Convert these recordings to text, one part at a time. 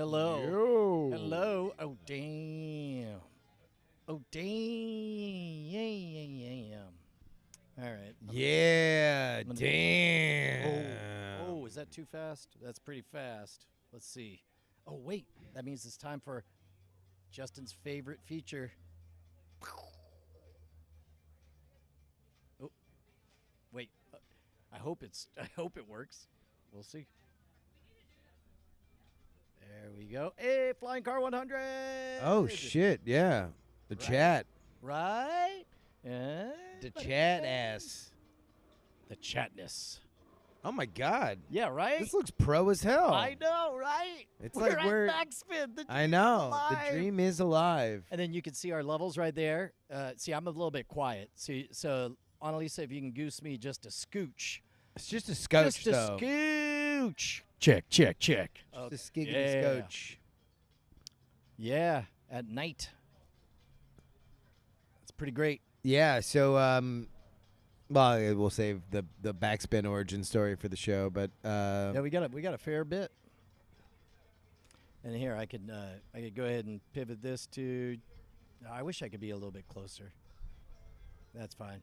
Hello. Yo. Hello. Oh, damn. Oh, damn. All right. Yeah, gonna- damn. Oh, is that too fast? That's pretty fast. Let's see. Oh, wait. That means it's time for Justin's favorite feature. Oh, wait. I hope it works. We'll see. There we go. Hey, Flying Car 100. Oh, shit, yeah. The chat. Right? Yeah. The chat ass. The chatness. Oh, my God. Yeah, right? This looks pro as hell. I know, right? It's we're like at we're- Backspin. The I dream's know. alive. The dream is alive. And then you can see our levels right there. See, I'm a little bit quiet. See, so, Annalisa, if you can goose me just a scooch. It's just a scotch, Just a though. scooch. Check. Just a skiggity yeah. scotch. Yeah, at night. That's pretty great. Yeah, so, well, we'll save the backspin origin story for the show, but, Yeah, we got a fair bit. And here I could go ahead and pivot this to. I wish I could be a little bit closer. That's fine.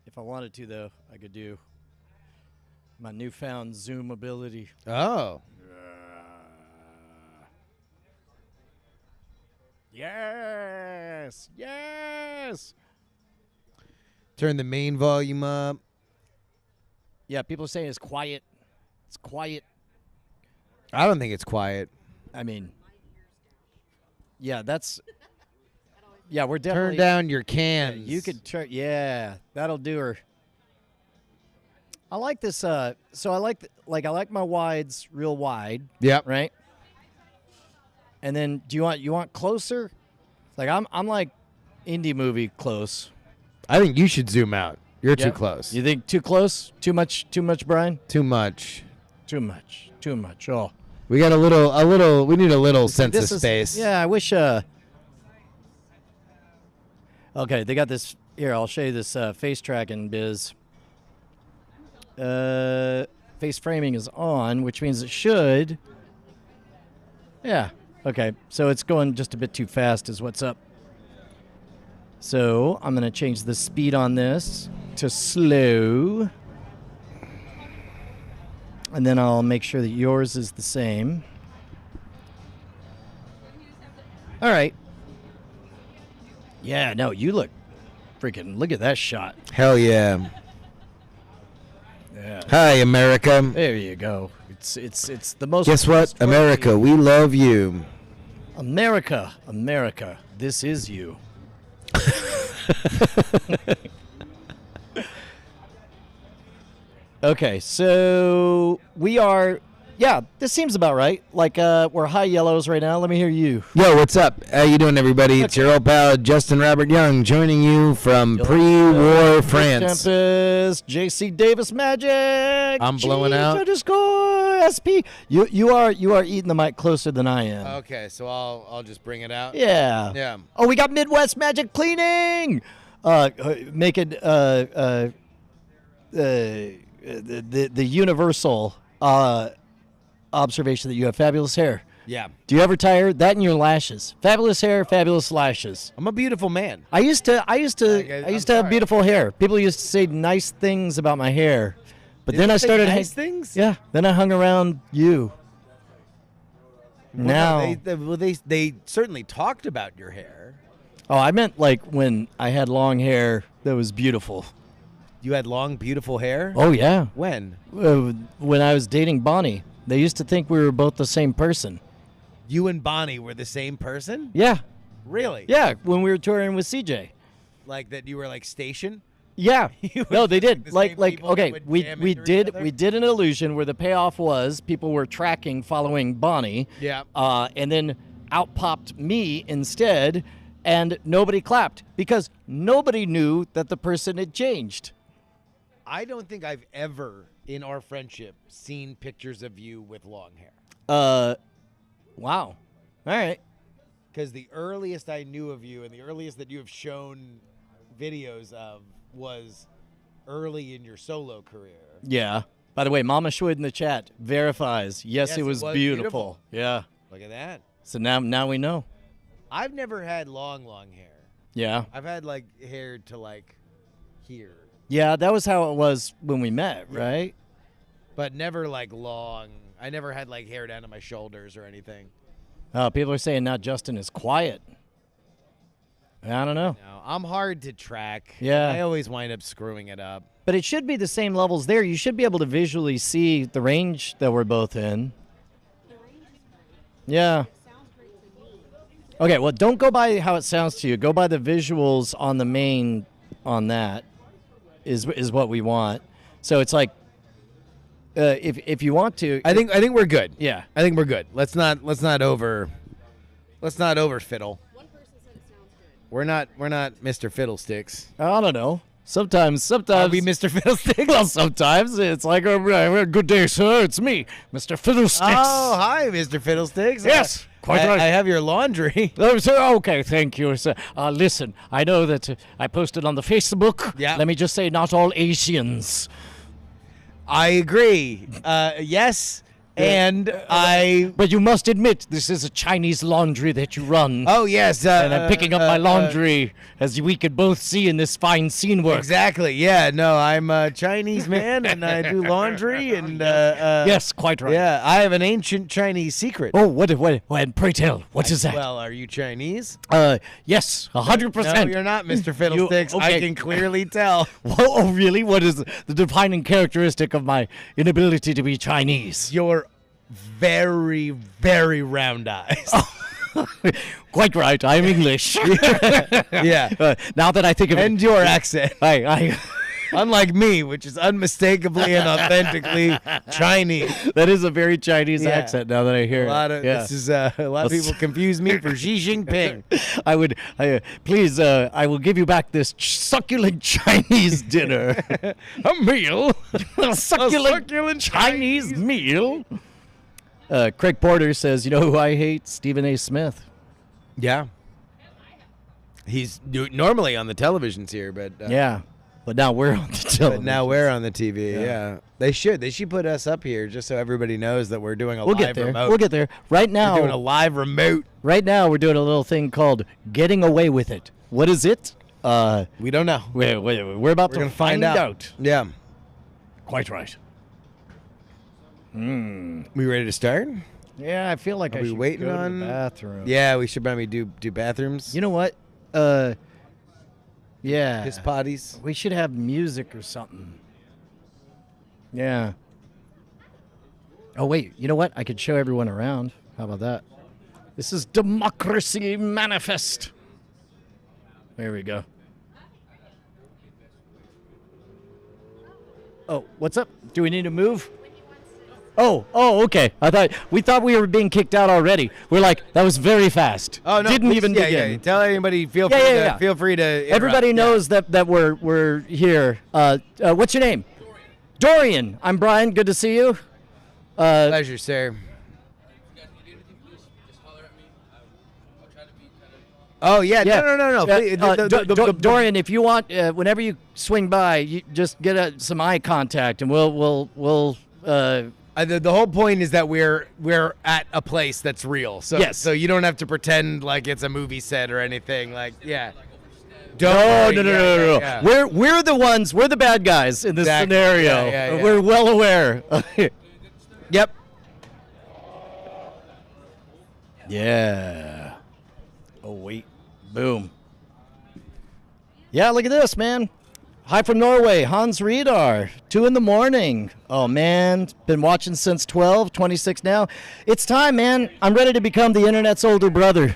If I wanted to, though, I could do my newfound zoom ability. oh. Yes. Turn the main volume up. Yeah, people say it's quiet. It's quiet. I don't think it's quiet. I mean, yeah, that's. Yeah, we're definitely. Turn down your Yeah, cans. you could turn. Yeah, that'll do her. I like this. So I like I like my wides real wide, Yep. right? And then do you want closer? Like I'm like indie movie close. I think you should zoom out. You're too Yeah? close. You think too close? Too much, Brian? Too much. Too much. Oh, We got a little. We need a little sense this of is- space. Yeah, I wish. Okay, they got this here. I'll show you this face tracking biz. Face framing is on, which means it should. Yeah. Okay. So it's going just a bit too fast, is what's up. So I'm gonna change the speed on this to slow, and then I'll make sure that yours is the same. All right. Yeah, no, you look freaking. Look at that shot. Hell yeah. Yeah. Hi, America. There you go. It's the most. Guess what? trustworthy- America, we love you. America, this is you. Okay, so we are. Yeah, this seems about right. Like we're high yellows right now. Let me hear you. Yo, what's up? How you doing, everybody? It's your old pal Justin Robert Young joining you from pre-war France. Tempest, JC Davis Magic. I'm blowing out. _SP. You are eating the mic closer than I am. Okay, so I'll just bring it out. Yeah. Yeah. Oh, we got Midwest Magic Cleaning. Making the universal observation that you have fabulous hair. Yeah. Do you ever tire that and your lashes? Fabulous hair, fabulous lashes. I'm a beautiful man. I used to I'm have sorry. beautiful hair. People used to say nice things about my hair, but then I started nice things. Yeah, then I hung around you. Well, Now, no, they certainly talked about your hair. oh, I meant like when I had long hair that was beautiful. You had long, beautiful hair. Oh yeah, When? when I was dating Bonnie, they used to think we were both the same person. You and Bonnie were the same person? Yeah, Really? yeah, when we were touring with CJ. Like that you were like station? Yeah, You no, would they think did. the Like same people okay, would we jam we into each did other? we did an illusion where the payoff was people were tracking, following Bonnie. Yeah. And then out popped me instead, and nobody clapped because nobody knew that the person had changed. I don't think I've ever in our friendship seen pictures of you with long hair. Wow. All right. Because the earliest I knew of you and the earliest that you have shown videos of was early in your solo career. Yeah. By the way, Mama Schwood in the chat verifies. Yes, it was beautiful. Yeah. Look at that. So now we know. I've never had long hair. Yeah. I've had like hair to like here, Yeah, that was how it was when we met, right? but never like long. I never had like hair down to my shoulders or anything. Oh, people are saying now Justin is quiet. I don't know. No, I'm hard to track. Yeah. I always wind up screwing it up. But it should be the same levels there. You should be able to visually see the range that we're both in. Yeah. Okay, well, don't go by how it sounds to you. Go by the visuals on the main on that is what we want. So it's like if you want to, I think we're good. yeah. I think we're good. Let's not over fiddle. One person said it sounds good. We're not Mr. Fiddlesticks. I don't know. Sometimes Are we Mr. Fiddlesticks? well, sometimes it's like, good day, sir. It's me, Mr. Fiddlesticks. Oh, hi, Mr. Fiddlesticks. Yes, quite I right. I have your laundry. Oh, sir, okay, thank you, sir. Listen, I know that I posted on the Facebook. Yeah. Let me just say, not all Asians. I agree. Yes, and I. But you must admit, this is a Chinese laundry that you run. Oh yes, and I'm picking up my laundry, as we could both see in this fine scene work. Exactly. Yeah. No, I'm a Chinese man, and I do laundry, and Yes, quite right. yeah, I have an ancient Chinese secret. Oh, what, and pray tell, what is that? Well, are you Chinese? Yes, 100%. No, you're not, Mr. Fiddlesticks. okay. I can clearly tell. Oh, really? What is the defining characteristic of my inability to be Chinese? Your very, very round eyes. Quite right. I'm English. Yeah. Now that I think of And it, your accent. I Unlike me, which is unmistakably and authentically Chinese. that is a very Chinese Yeah. accent. Now that I hear A lot it, of yeah. this is a lot of people confuse me for Xi Jinping. Please. I will give you back this succulent Chinese dinner. A meal. a succulent Chinese meal. Craig Porter says, "You know who I hate? Stephen A. Smith." Yeah. He's normally on the televisions here, but Yeah, but now we're on the television. but now we're on the TV. Yeah. They should put us up here just so everybody knows that we're doing a We'll live get there. remote. We'll get there. Right We're doing a now, live remote. we're doing a little thing called "Getting Away with It." What is it? We don't know. We're about We're to gonna find out. Yeah. Quite right. We ready to start? Yeah, I feel like Are I we should waiting go to on- the bathroom. Yeah, we should probably do bathrooms. You know what? Yeah. Piss potties. We should have music or something. Yeah. Oh, wait. You know what? I could show everyone around. How about that? This is Democracy Manifest. There we go. Oh, what's up? Do we need to move? Oh, okay. We thought we were being kicked out already. We're like, that was very fast. Oh no! Didn't please, even yeah, begin. Yeah. Tell anybody. Feel Yeah, free to. Interrupt. Everybody Yeah. knows that we're here. What's your name? Dorian. I'm Brian. Good to see you. Pleasure, sir. Oh yeah. No. Please, Dorian, if you want, whenever you swing by, you just get some eye contact, and we'll. the whole point is that we're at a place that's real. So Yes. So you don't have to pretend like it's a movie set or anything. Like yeah. No. Yeah. We're the ones. We're the bad guys in this Exactly. scenario. Yeah. We're well aware. Yep. Yeah. Oh, wait. Boom. Yeah, look at this, man. Hi from Norway, Hans Riedar, 2 a.m. Oh, man. Been watching since 12, 26 now. It's time, man. I'm ready to become the internet's older brother.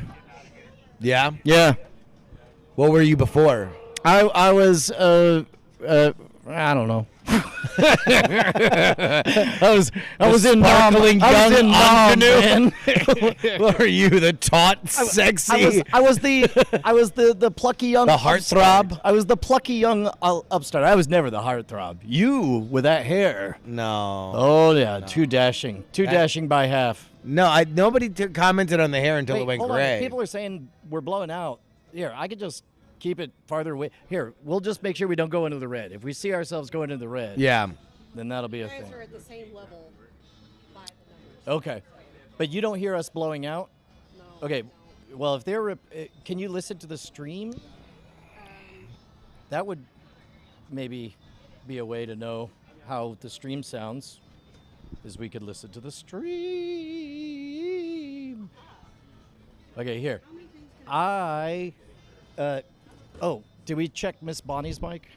Yeah. Yeah. What were you before? I was, I don't know. I was in sparkling Nam. young man. What were you, the taut, sexy? I was the plucky young The heartthrob? upstart. I was the plucky young upstart. I was never the heartthrob. You with that hair. No. Oh yeah, too dashing. Too dashing by half. No, nobody commented on the hair until it went hold gray. on. People are saying we're blowing out. Here, I could just keep it farther away. Here, we'll just make sure we don't go into the red. If we see ourselves going into the red, Yeah. then that'll be You a guys thing. are at the same level by the numbers. Okay. But you don't hear us blowing out? No. Okay. no. Well, if they're, can you listen to the stream? That would maybe be a way to know how the stream sounds, is we could listen to the stream. Okay, here. Oh, did we check Miss Bonnie's mic?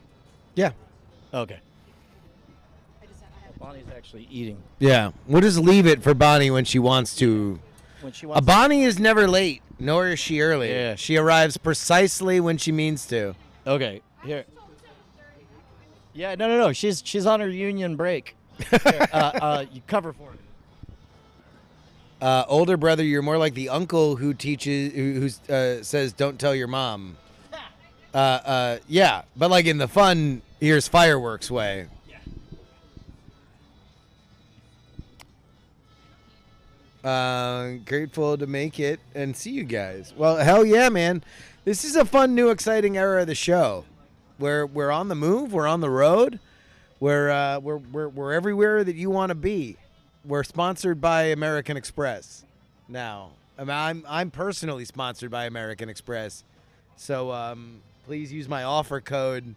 Yeah. Okay. I have Bonnie's actually eating. Yeah. We'll just leave it for Bonnie when she wants to. When she wants Bonnie is never late, nor is she early. Yeah. She arrives precisely when she means to. Okay, here. Yeah, no. She's on her union break. Here, you cover for her. Older brother, you're more like the uncle who teaches, who says, "Don't tell your mom." Yeah, but like in the fun, here's fireworks way. Grateful to make it and see you guys. Well, hell yeah, man! This is a fun, new, exciting era of the show. We're on the move. We're on the road. We're everywhere that you want to be. We're sponsored by American Express. Now, I'm personally sponsored by American Express, so please use my offer code,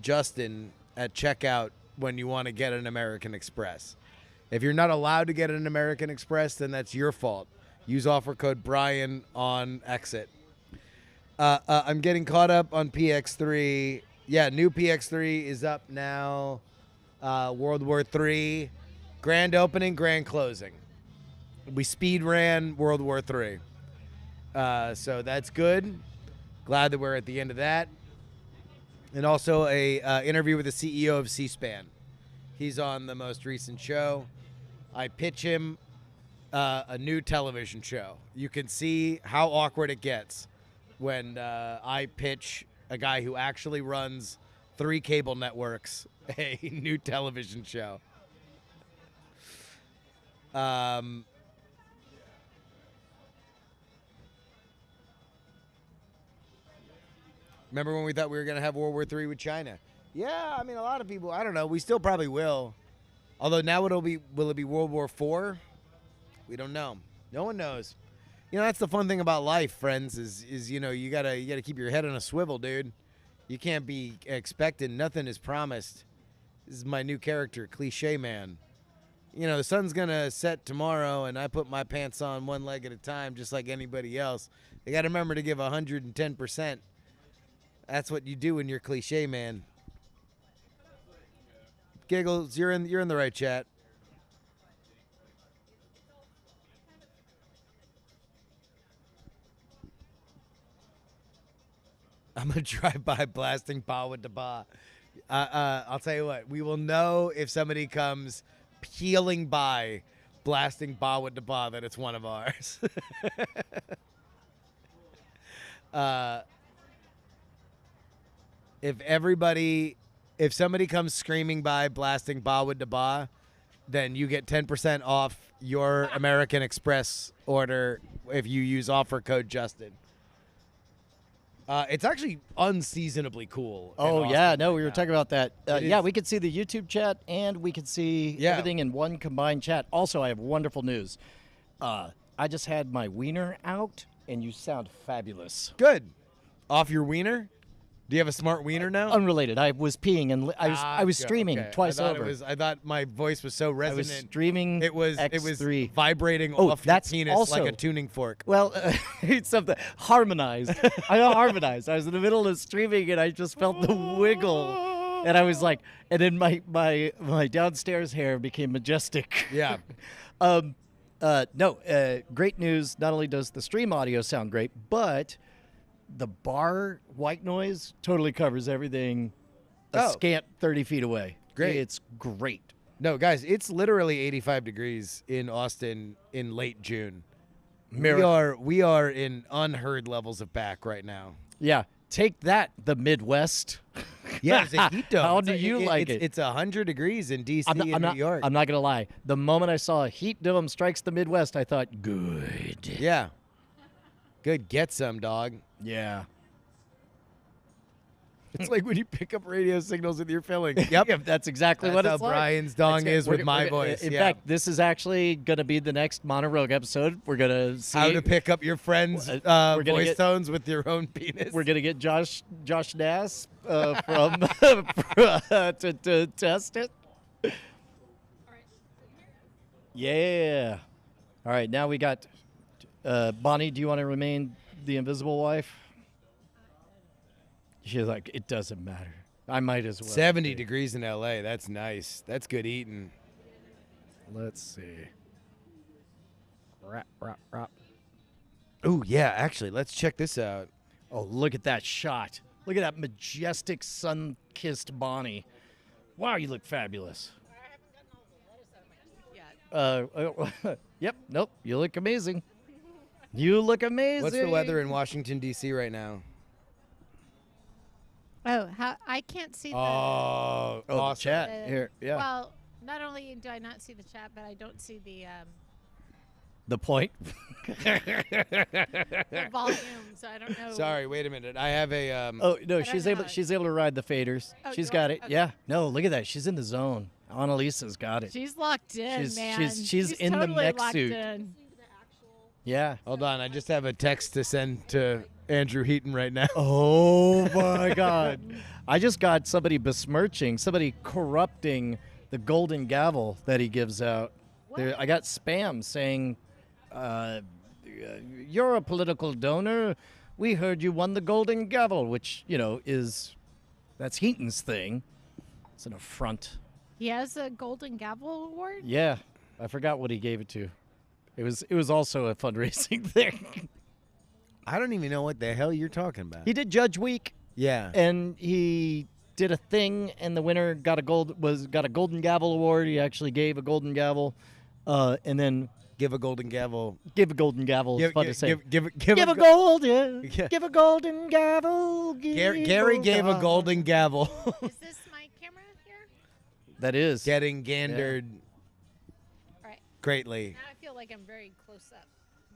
Justin, at checkout when you want to get an American Express. If you're not allowed to get an American Express, then that's your fault. Use offer code Brian on exit. I'm getting caught up on PX3. Yeah, new PX3 is up now. World War III. Grand opening, grand closing. We speed ran World War III. So that's good. Glad that we're at the end of that. And also a interview with the CEO of C-SPAN. He's on the most recent show. I pitch him a new television show. You can see how awkward it gets when I pitch a guy who actually runs 3 cable networks a new television show. Remember when we thought we were going to have World War III with China? Yeah, I mean, a lot of people, I don't know. We still probably will. Although now will it be World War IV? We don't know. No one knows. You know, that's the fun thing about life, friends, is you know, you gotta keep your head on a swivel, dude. You can't be expecting nothing is promised. This is my new character, Cliche Man. You know, the sun's gonna set tomorrow, and I put my pants on one leg at a time, just like anybody else. You gotta remember to give 110%. That's what you do when you're Cliche Man. Giggles, you're in the right chat. I'm gonna drive by blasting ba with the ba. I'll tell you what. We will know if somebody comes peeling by, blasting ba with the ba, that it's one of ours. If somebody comes screaming by, blasting ba with the ba, then you get 10% off your American Express order if you use offer code Justin. It's actually unseasonably cool. in Oh Austin yeah, no, right we were now. talking about that. It Yeah, is. we could see the YouTube chat and we could see Yeah. everything in one combined chat. Also, I have wonderful news. I just had my wiener out, and you sound fabulous. Good. Off your wiener? Do you have a smart wiener now? Unrelated. I was peeing and I was Gotcha. streaming Okay. twice I thought over. I thought my voice was so I was resonant. streaming. It was X3. vibrating Oh, off your that's penis also- like a tuning fork. Well, it's something harmonized. I know harmonized. I was in the middle of streaming and I just felt the wiggle, and I was like, and then my downstairs hair became majestic. Yeah. Great news. Not only does the stream audio sound great, but the bar white noise totally covers everything a Oh. scant 30 feet away. Great. It's great. No, guys, it's literally 85 degrees in Austin in late June. We are in unheard levels of back right now. Yeah. Take that, the Midwest. Yeah, it's a heat dome. How It's do you like it? It's 100 degrees in D.C. and I'm New York. not gonna lie. The moment I saw a heat dome strikes the Midwest, I thought, good. Yeah. Good, get some, dog. Yeah. It's like when you pick up radio signals with your filling. Yep. Yeah, that's exactly That's what how it's like. Brian's dong That's it. is with We're- my we're- voice. In yeah. fact, this is actually going to be the next Monologue episode. We're going to see How to pick up your friend's we're gonna voice get- tones with your own penis. We're going to get Josh Nass from to test it. Yeah. All right, now we got Bonnie, do you want to remain the invisible wife? She's like, it doesn't matter. I might as well. 70 degrees in LA. That's nice. That's good eating. Let's see. Rap. Oh, yeah. Actually, let's check this out. Oh, look at that shot. Look at that majestic sun-kissed Bonnie. Wow, you look fabulous. Yep, nope, you look amazing. You look amazing. What's the weather in Washington, D.C. right now? Oh, how I can't see the. Oh, Oh, the awesome. chat the- here, yeah. Well, not only do I not see the chat, but I don't see the The point. volume, so I don't know. Sorry, wait a minute. I have a. Oh no, I she's don't able. know. She's able to ride the faders. Oh, She's you got are? it. Okay. Yeah. No, look at that. She's in the zone. Annalisa's got it. She's locked in, She's- man. she's in the totally mech locked suit. in. Yeah. Hold on. I just have a text to send to Andrew Heaton right now. Oh my God! I just got somebody besmirching, somebody corrupting the golden gavel that he gives out. There, I got spam saying, "You're a political donor. We heard you won the golden gavel," which that's Heaton's thing. It's an affront. He has a Golden Gavel Award. Yeah, I forgot what he gave it to. It was also a fundraising thing. I don't even know what the hell you're talking about. He did Judge Week. Yeah. And he did a thing, and the winner got a Golden Gavel award. He actually gave a Golden Gavel, and then Give a golden gavel. give a Golden Gavel. It's fun to say. Give Give a go- golden, Yeah. give a Golden Gavel. Gary gave a golden gavel. Is this my camera here? That is. Getting gandered All right. greatly. Now I feel like I'm very close up.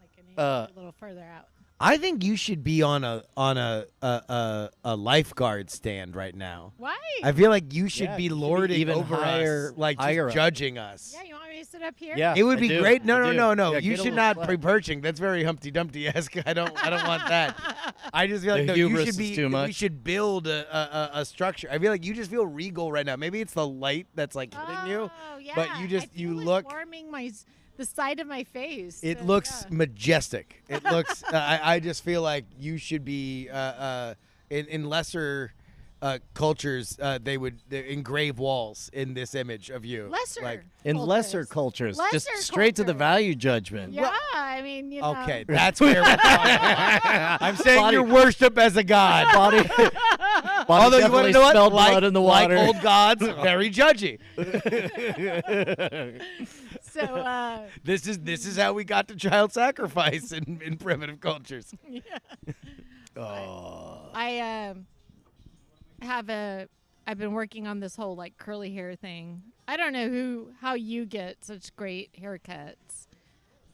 Like I need Uh, to be a little further out. I think you should be on a lifeguard stand right now. Why? I feel like you should Yeah, be you should be lording even over higher- us, like just higher up. judging us. Yeah, you want me to sit up here? Yeah. It would I be do. great. No, I no, do. no, no. Yeah, You get a should little not slack. be perching. That's very Humpty Dumpty esque. I don't want that. I just feel like The no, you hubris should is be. too We much. should build a structure. I feel like you just feel regal right now. Maybe it's the light that's like hitting you. Oh, yeah. but you just- I you feel it look- warming the side of my face. It so, looks yeah. majestic. It looks. I just feel like you should be in lesser cultures. They would engrave walls in this image of you. lesser. Like, In lesser cultures, just Lesser straight to the culture. value judgment. Yeah, I mean, you know. okay, that's where we're talking. I'm saying Body- you're worshipped as a god. Body, Although you want to know what? Spelled Like, blood in the like water. old gods, very judgy. So, This is how we got to child sacrifice in primitive cultures. I've been working on this whole like curly hair thing. I don't know how you get such great haircuts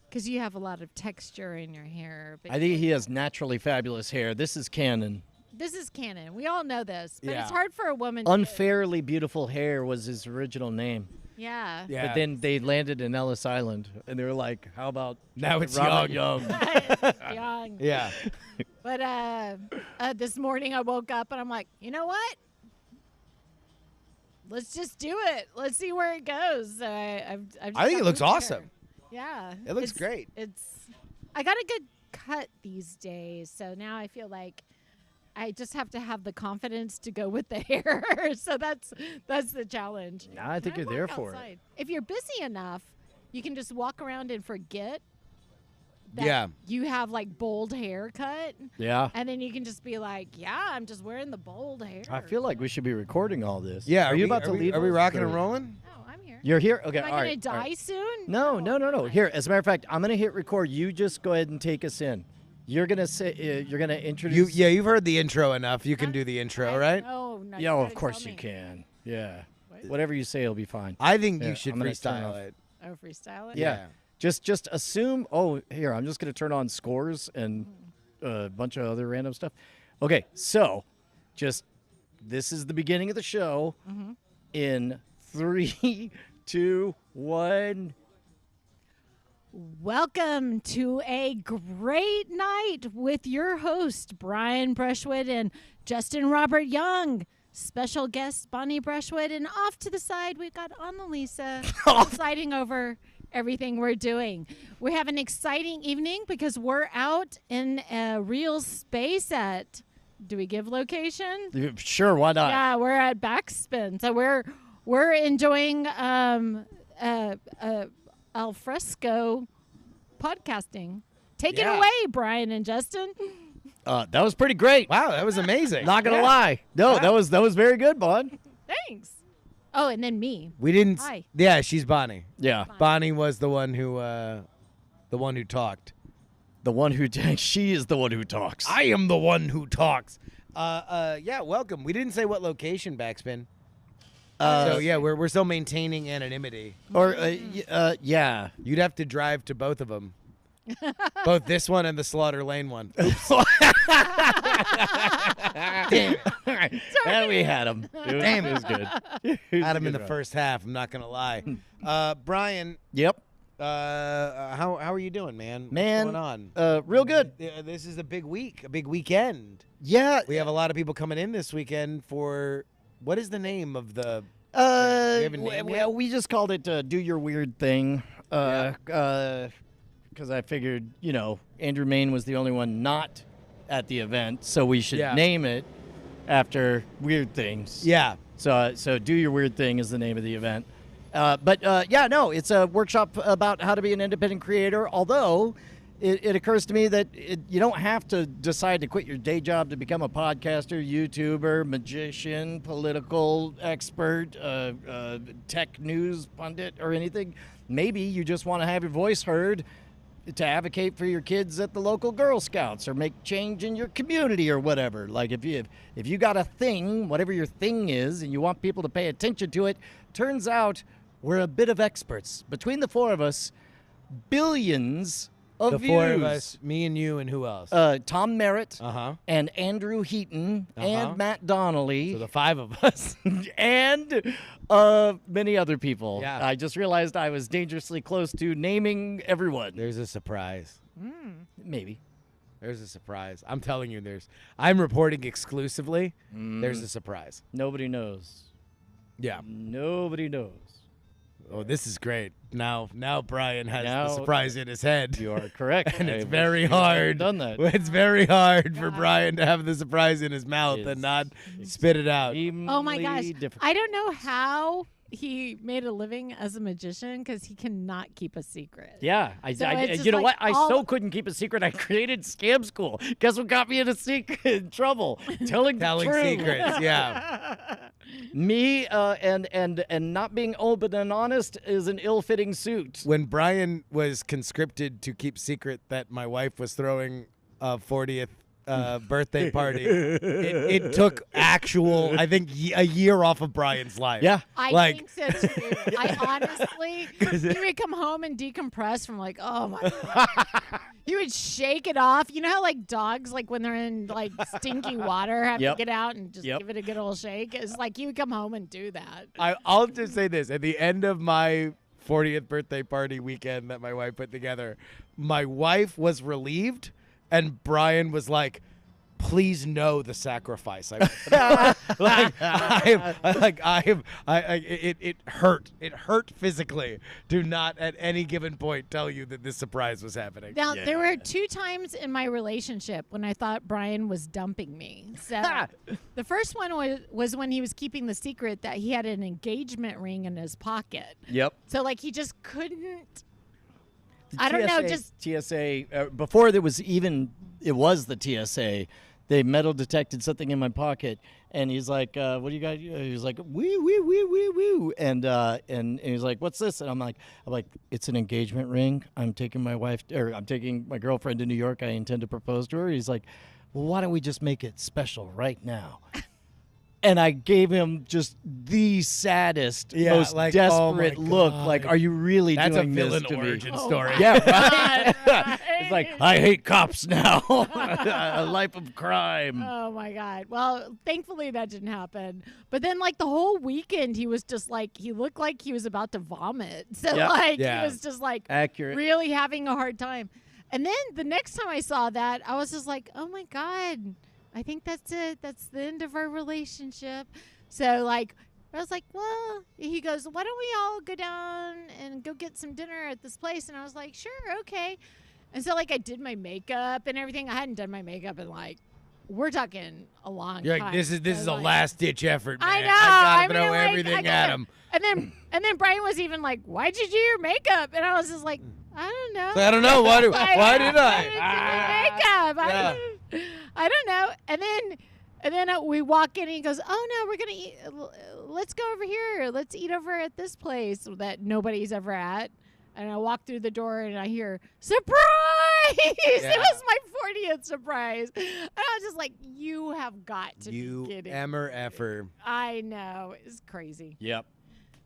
because you have a lot of texture in your hair. But I think he has naturally fabulous hair. This is canon. this is canon. We all know this, but Yeah. it's hard for a woman. to- Unfairly Beautiful Hair was his original name. Yeah. Yeah. But then they landed in Ellis Island, and they were like, "How about Now it's Robert young." Young. Yeah. But this morning I woke up and I'm like, you know what? Let's just do it. Let's see where it goes. So I've just I think got it looks moved awesome. here. Yeah. It looks It's- great. I got a good cut these days, so now I feel like I just have to have the confidence to go with the hair. So that's the challenge. I think And you're there walk for it. outside. If you're busy enough, you can just walk around and forget that Yeah. you have like bold haircut. Yeah. And then you can just be like, yeah, I'm just wearing the bold hair. I feel like we should be recording all this. Yeah. Are you we- about to we- leave? Are we us, rocking or- and rolling? Oh, I'm here. You're here? Okay. Am I all going right, to all die right. soon? No. I- Here, as a matter of fact, I'm gonna hit record. You just go ahead and take us in. You're gonna say. You're gonna introduce. You've heard the intro enough. You can do the intro, right? Oh, no. Yeah, you of gotta course tell you me. can. Yeah. What? Whatever you say will be fine. I think Yeah, you should I'm gonna turn off. freestyle it. Oh, freestyle it? Yeah. Just assume. Oh, here, I'm just gonna turn on scores and a bunch of other random stuff. Okay, so just this is the beginning of the show. Mm-hmm. In 3, 2, 1. Welcome to a great night with your host, Brian Brushwood and Justin Robert Young. Special guest, Bonnie Brushwood. And off to the side, we've got Annalisa presiding over everything we're doing. We have an exciting evening because we're out in a real space at, do we give location? Sure, why not? Yeah, we're at Backspin. So we're enjoying al fresco podcasting. Take it Yeah. away, Brian and Justin. That was pretty great. Wow, that was amazing. Not gonna Yeah. lie. No, Wow. that was very good, Bon. Thanks. Oh, and then me. We didn't. Hi. Yeah, she's Bonnie. Yeah, Bonnie was the one who talked. the one who she is the one who talks. I am the one who talks. Yeah, welcome. We didn't say what location, Backspin. So yeah, we're still maintaining anonymity. Or yeah. You'd have to drive to both of them, both this one and the Slaughter Lane one. Damn. And we had him. Damn, it was good. Had him in the first half. I'm not gonna lie. Brian, Yep. how are you doing, man? Man, What's going on? Real good. This is a big week, a big weekend. Yeah. We have a lot of people coming in this weekend for what is the name of the? you have a name yet? Well, we just called it Do Your Weird Thing. Yeah. Because I figured, Andrew Main was the only one not at the event, so we should Yeah. name it after weird things. Yeah. So Do Your Weird Thing is the name of the event. It's a workshop about how to be an independent creator, although it occurs to me that you don't have to decide to quit your day job to become a podcaster, YouTuber, magician, political expert, tech news pundit, or anything. Maybe you just want to have your voice heard to advocate for your kids at the local Girl Scouts or make change in your community or whatever. Like if you got a thing, whatever your thing is, and you want people to pay attention to it, turns out we're a bit of experts. Between the four of us, billions of The views. four of us, me and you, and who else? Tom Merritt Uh-huh. and Andrew Heaton and Matt Donnelly So the five of us. and many other people. Yeah. I just realized I was dangerously close to naming everyone. There's a surprise. Maybe. There's a surprise. I'm telling you, I'm reporting exclusively. There's a surprise. Nobody knows. Yeah. Nobody knows. Oh, this is great. Now Brian has Now- the surprise in his head. You are correct. And it's I very wish we hard. had done that. It's very hard for Brian to have the surprise in his mouth It's and not spit it out. Oh my gosh. Extremely difficult. I don't know how he made a living as a magician because he cannot keep a secret. Yeah, So it's just you know like what? I all- so couldn't keep a secret. I created Scam School. Guess what got me in trouble? Telling the truth. Secrets. Yeah. Me and not being open and honest is an ill-fitting suit. When Brian was conscripted to keep secret that my wife was throwing a 40th birthday party, it took actual, I think, a year off of Brian's life. Yeah. I think so too. I honestly, he would come home and decompress from like, oh my God. He would shake it off. You know how like dogs, like when they're in like stinky water, have Yep. to get out and just Yep. give it a good old shake? It's like he would come home and do that. I'll just say this. At the end of my 40th birthday party weekend that my wife put together, my wife was relieved, and Brian was like, please know the sacrifice. It hurt. It hurt physically. Do not at any given point tell you that this surprise was happening. Now, there were 2 times in my relationship when I thought Brian was dumping me. So the first one was when he was keeping the secret that he had an engagement ring in his pocket. Yep. So like he just couldn't. I don't know, just TSA before there was even it was the TSA. They metal detected something in my pocket, and he's like, "What do you got?" He's like, "Woo woo woo woo woo," and he's like, "What's this?" And I'm like, "It's an engagement ring. I'm taking my girlfriend to New York. I intend to propose to her." He's like, "Well, why don't we just make it special right now?" And I gave him just the saddest, Yeah, most like, oh my desperate look. Like, God. are you really That's a doing this villain to origin me? story. Yeah, right? It's like, I hate cops now. A life of crime. Oh my God. Well, thankfully that didn't happen. But then, like, the whole weekend, he was just like, he looked like he was about to vomit. So, Yeah. like, Yeah. he was just like Accurate. really having a hard time. And then the next time I saw that, I was just like, oh my God, I think that's it. That's the end of our relationship. So, like, I was like, well, he goes, why don't we all go down and go get some dinner at this place? And I was like, sure, okay. And so, like, I did my makeup and everything. I hadn't done my makeup in, like, we're talking a long You're time. like, this is So, a like, last ditch effort, man. I know. I gotta mean, throw like, everything I at gotta- him. And then Brian was even like, why'd you do your makeup? And I was just like, I don't know. So I don't know. Why did I I? did my makeup. Yeah. I don't know. And then we walk in and he goes, oh no, we're gonna eat. Let's go over here. Let's eat over at this place that nobody's ever at. And I walk through the door and I hear surprise. Yeah. It was my 40th surprise. And I was just like, you have got to You be kidding. emmer effer. I know, it's crazy. Yep.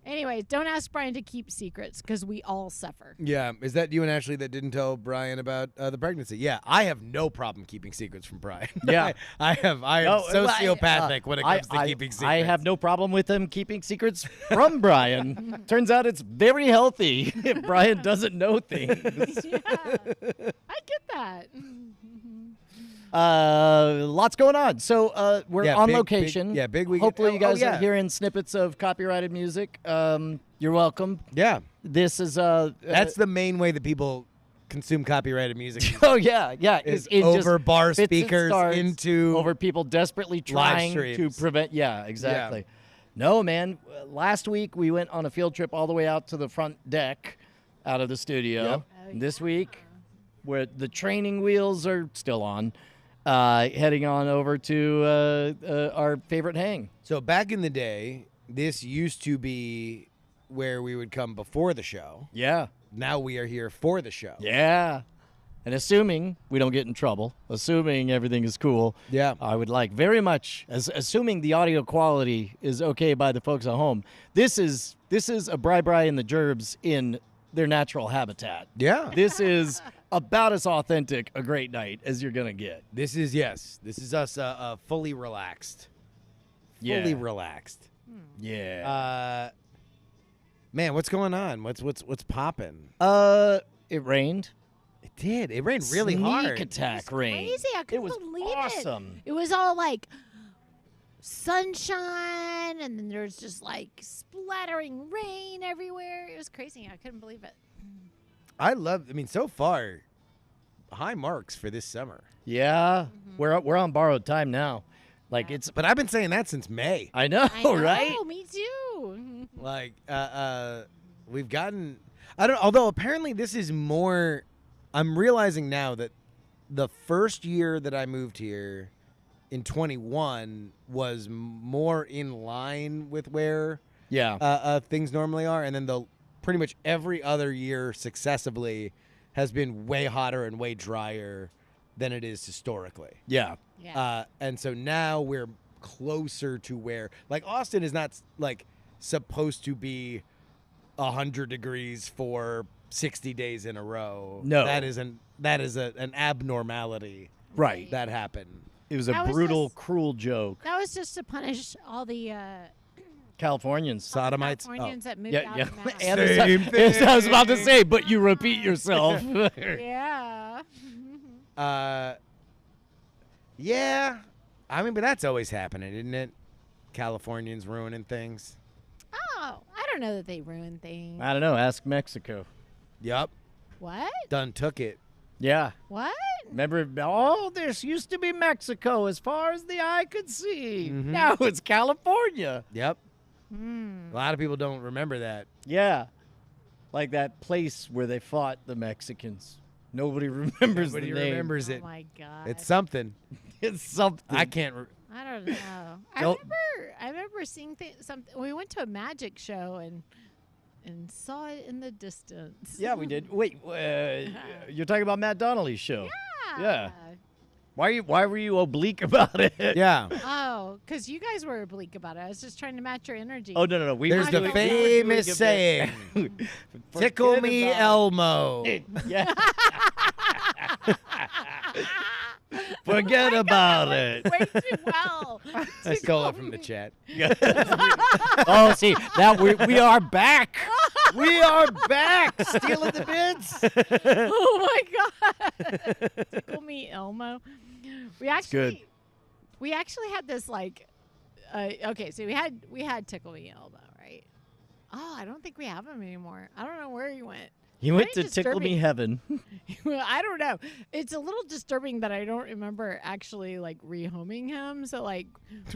Anyways, don't ask Brian to keep secrets because we all suffer. Yeah, is that you and Ashley that didn't tell Brian about the pregnancy? Yeah, I have no problem keeping secrets from Brian. Yeah. I am No, sociopathic when it comes to I- keeping secrets. I have no problem with him keeping secrets from Brian. Turns out it's very healthy if Brian doesn't know things. Yeah, I get that. Lots going on. So we're Yeah, on big- location. big weekend. Hopefully you Oh, guys yeah. are hearing snippets of copyrighted music. You're welcome. Yeah, This is that's the main way that people consume copyrighted music. oh yeah, yeah. is It just over bar fits and speakers starts into over people desperately live trying to streams. prevent. Yeah, exactly. No, man. Last week we went on a field trip all the way out to the front deck, out of the studio. Yep. Oh, This week, where the training wheels are still on, heading on over to our favorite hang. So back in the day, this used to be where we would come before the show. Yeah, Now we are here for the show. yeah. And assuming we don't get in trouble, assuming everything is cool, Yeah. I would like very much, assuming the audio quality is okay by the folks at home. This is a Bri and the Gerbs in their natural habitat. Yeah. This is about as authentic a great night as you're gonna get. This is us fully relaxed. Yeah. Fully relaxed. Yeah. Man, what's going on? What's popping? It rained. It did. It rained really Sneak hard. attack rain. Crazy. I couldn't it was believe awesome. it. It was all like sunshine, and then there's just like splattering rain everywhere. It was crazy. I couldn't believe it. I mean, so far, high marks for this summer. Yeah. We're on borrowed time now. Like it's. But I've been saying that since May. I know, I know, right? me too. Like, we've gotten. I don't. Although apparently this is more. I'm realizing now that the first year that I moved here, in 21, was more in line with where Yeah. things normally are, and then the pretty much every other year successively has been way hotter and way drier than it is historically. Yeah. Yeah. And so now we're closer to where, like, Austin is not like supposed to be 100 degrees for 60 days in a row. No. that is an abnormality Right. that happened. It was a That was brutal, just- cruel joke. that was just to punish all the Californians. Sodomites. Californians that moved Yeah, out yeah. of Mass. And Same as I was about to thing. say, but you repeat yourself. Yeah. Yeah. I mean, but that's always happening, isn't it? Californians ruining things. Oh, I don't know that they ruin things. I don't know. Ask Mexico. Yup. What? Done took it. Yeah. What? Remember, oh, this used to be Mexico as far as the eye could see. Mhm. Now it's California. Yep. Hmm. A lot of people don't remember that. Yeah. Like that place where they fought the Mexicans. Nobody remembers Nobody the name. remembers Oh it. my God. It's something. It's something. I can't. I don't know. Don't- I remember seeing something. We went to a magic show and saw it in the distance. Yeah, we did. Wait, you're talking about Matt Donnelly's show. Yeah. Why were you oblique about it? Yeah. Oh, Oh, because you guys were oblique about it. I was just trying to match your energy. Oh no. We There's were the doing- famous we were doing saying, a bit. "Tickle Forget me, about Elmo." it. Yeah. Forget about it. Way too well. I stole it from the chat. Oh, see, now we are back. We are back, stealing the bits. Oh my god! Tickle me, Elmo. good. We actually had this like, okay, so we had Tickle Me Elmo, right? Oh, I don't think we have him anymore. I don't know where he went. You went Very to Tickle Me disturbing. Heaven. I don't know. It's a little disturbing that I don't remember actually like rehoming him. So like,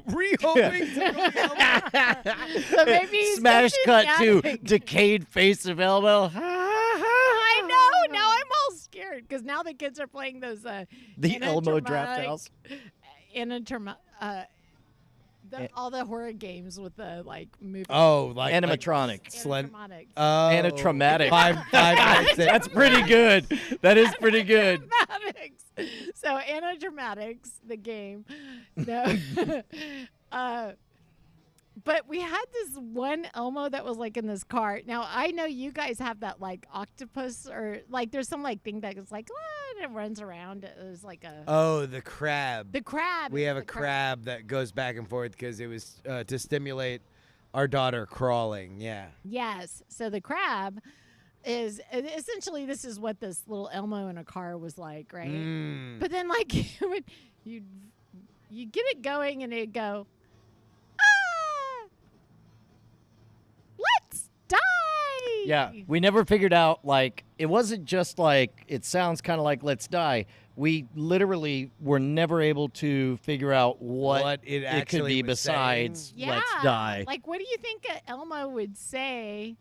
Rehoming Tickle Me, Elmo. so maybe he's Smash just cut to inanimate. decayed face of Elmo. I know. Now I'm all scared because now the kids are playing those The Elmo Draft anatraumatic- House. all the horror games with the like movie. Oh, like Animatronics. Slen- Animatronics. Oh, Animatraumatic. Five Nights at- That's pretty good. That is pretty good. Animatronics. So Animatronics, the game. No. But we had this one Elmo that was like in this cart. Now I know you guys have that like octopus or like there's some like thing that is like and it runs around. It was like a Oh, the crab. the crab. We is have a the crab that goes back and forth because it was to stimulate our daughter crawling. Yeah. Yes. So the crab is essentially this is what this little Elmo in a car was like, right? Mm. But then like you get it going and it'd go, let's die. Yeah, we never figured out, like, it wasn't just like, it sounds kind of like Let's Die. We literally were never able to figure out what it it could actually be was saying. besides Yeah. Let's Die. Like, what do you think Elmo would say?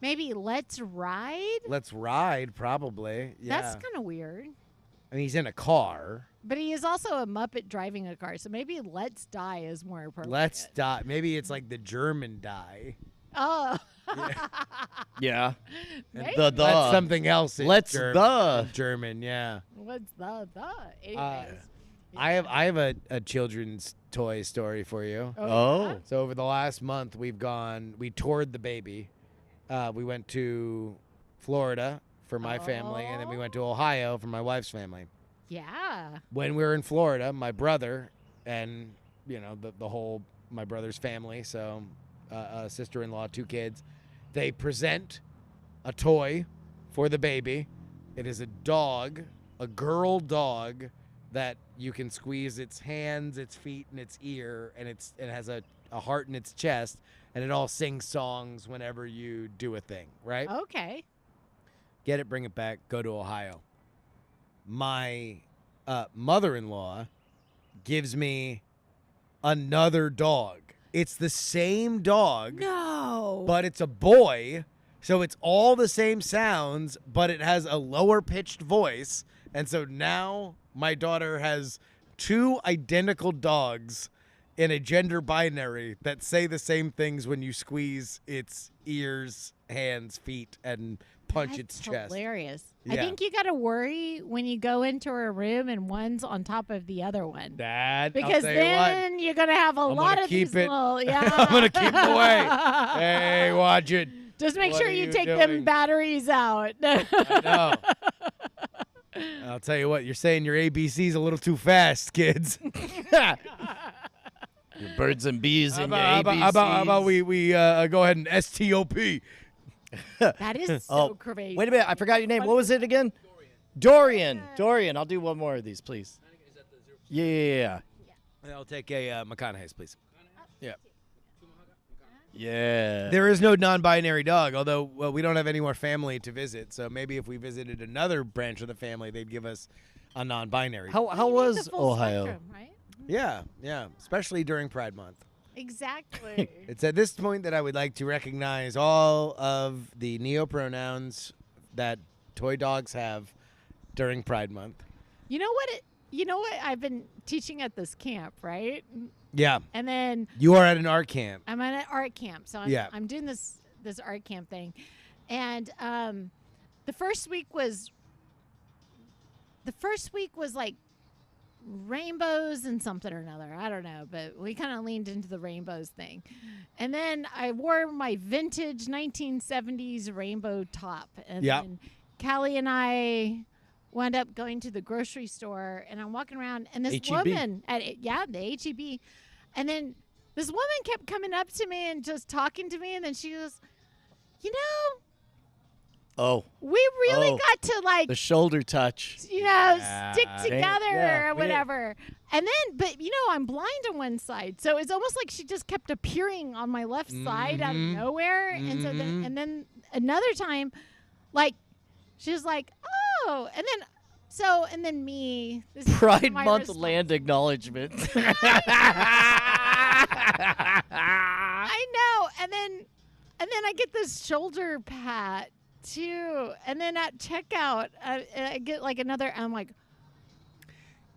Maybe let's ride? Let's ride, probably. Yeah. That's kind of weird. I mean, he's in a car. But he is also a Muppet driving a car, so maybe let's die is more appropriate. Let's die. Maybe it's like the German die. Oh. Yeah. Maybe. That's something else. in Let's German, German, yeah. What's the? Anyways. I have a children's toy story for you. Oh. So over the last month, we toured the baby. We went to Florida for my family, and then we went to Ohio for my wife's family. Yeah. When we were in Florida, my brother and the whole my brother's family, so a sister-in-law, 2 kids, they present a toy for the baby. It is a dog, a girl dog that you can squeeze its hands, its feet, and its ear, and it has a heart in its chest, and it all sings songs whenever you do a thing, right? Okay. Get it, bring it back, go to Ohio. My mother-in-law gives me another dog. It's the same dog, No. but it's a boy, so it's all the same sounds, but it has a lower pitched voice. And so now my daughter has 2 identical dogs in a gender binary that say the same things when you squeeze its ears, hands, feet, and punch its That's chest. hilarious. I Yeah. think you got to worry when you go into a room and one's on top of the other one. Dad, Because I'll tell you what, then you're going to have a I'm lot gonna of these keep it- little, yeah. I'm gonna keep 'em away. Hey, watch it. Just make What sure are you you take doing? them batteries out. I know. I'll tell you what, you're saying your ABC's a little too fast, kids. Your birds and bees and your How ABCs. about we go ahead and STOP? That is so Oh, crazy. wait a minute. I forgot your name. What was it again? Dorian. Dorian. I'll do one more of these, please. Yeah. I'll take a McConaughey's, please. Yeah. There is no non-binary dog, although we don't have any more family to visit. So maybe if we visited another branch of the family, they'd give us a non-binary. How You need the was full Ohio? spectrum, right? Yeah, especially during Pride Month. Exactly. It's at this point that I would like to recognize all of the neopronouns that toy dogs have during Pride Month. You know what I've been teaching at this camp, right? Yeah, And then you are at an art camp. I'm at an art camp, so I'm doing this art camp thing, and the first week was like rainbows and something or another. I don't know, but we kind of leaned into the rainbows thing. And then I wore my vintage 1970s rainbow top. And Yep. then Callie and I wound up going to the grocery store, and I'm walking around, and this H-E-B. woman the H-E-B. And then this woman kept coming up to me and just talking to me, and then she goes, you know, Oh, we really Oh. got to like the shoulder touch. stick together Yeah, or we did. whatever. And then, but I'm blind on one side, so it's almost like she just kept appearing on my left side out of Mhm. nowhere. And so then another time, like she was like, oh, and then me. This is Pride my Month response. land acknowledgement. I know, and then I get this shoulder pat too, and then at checkout, I get like another. I'm like,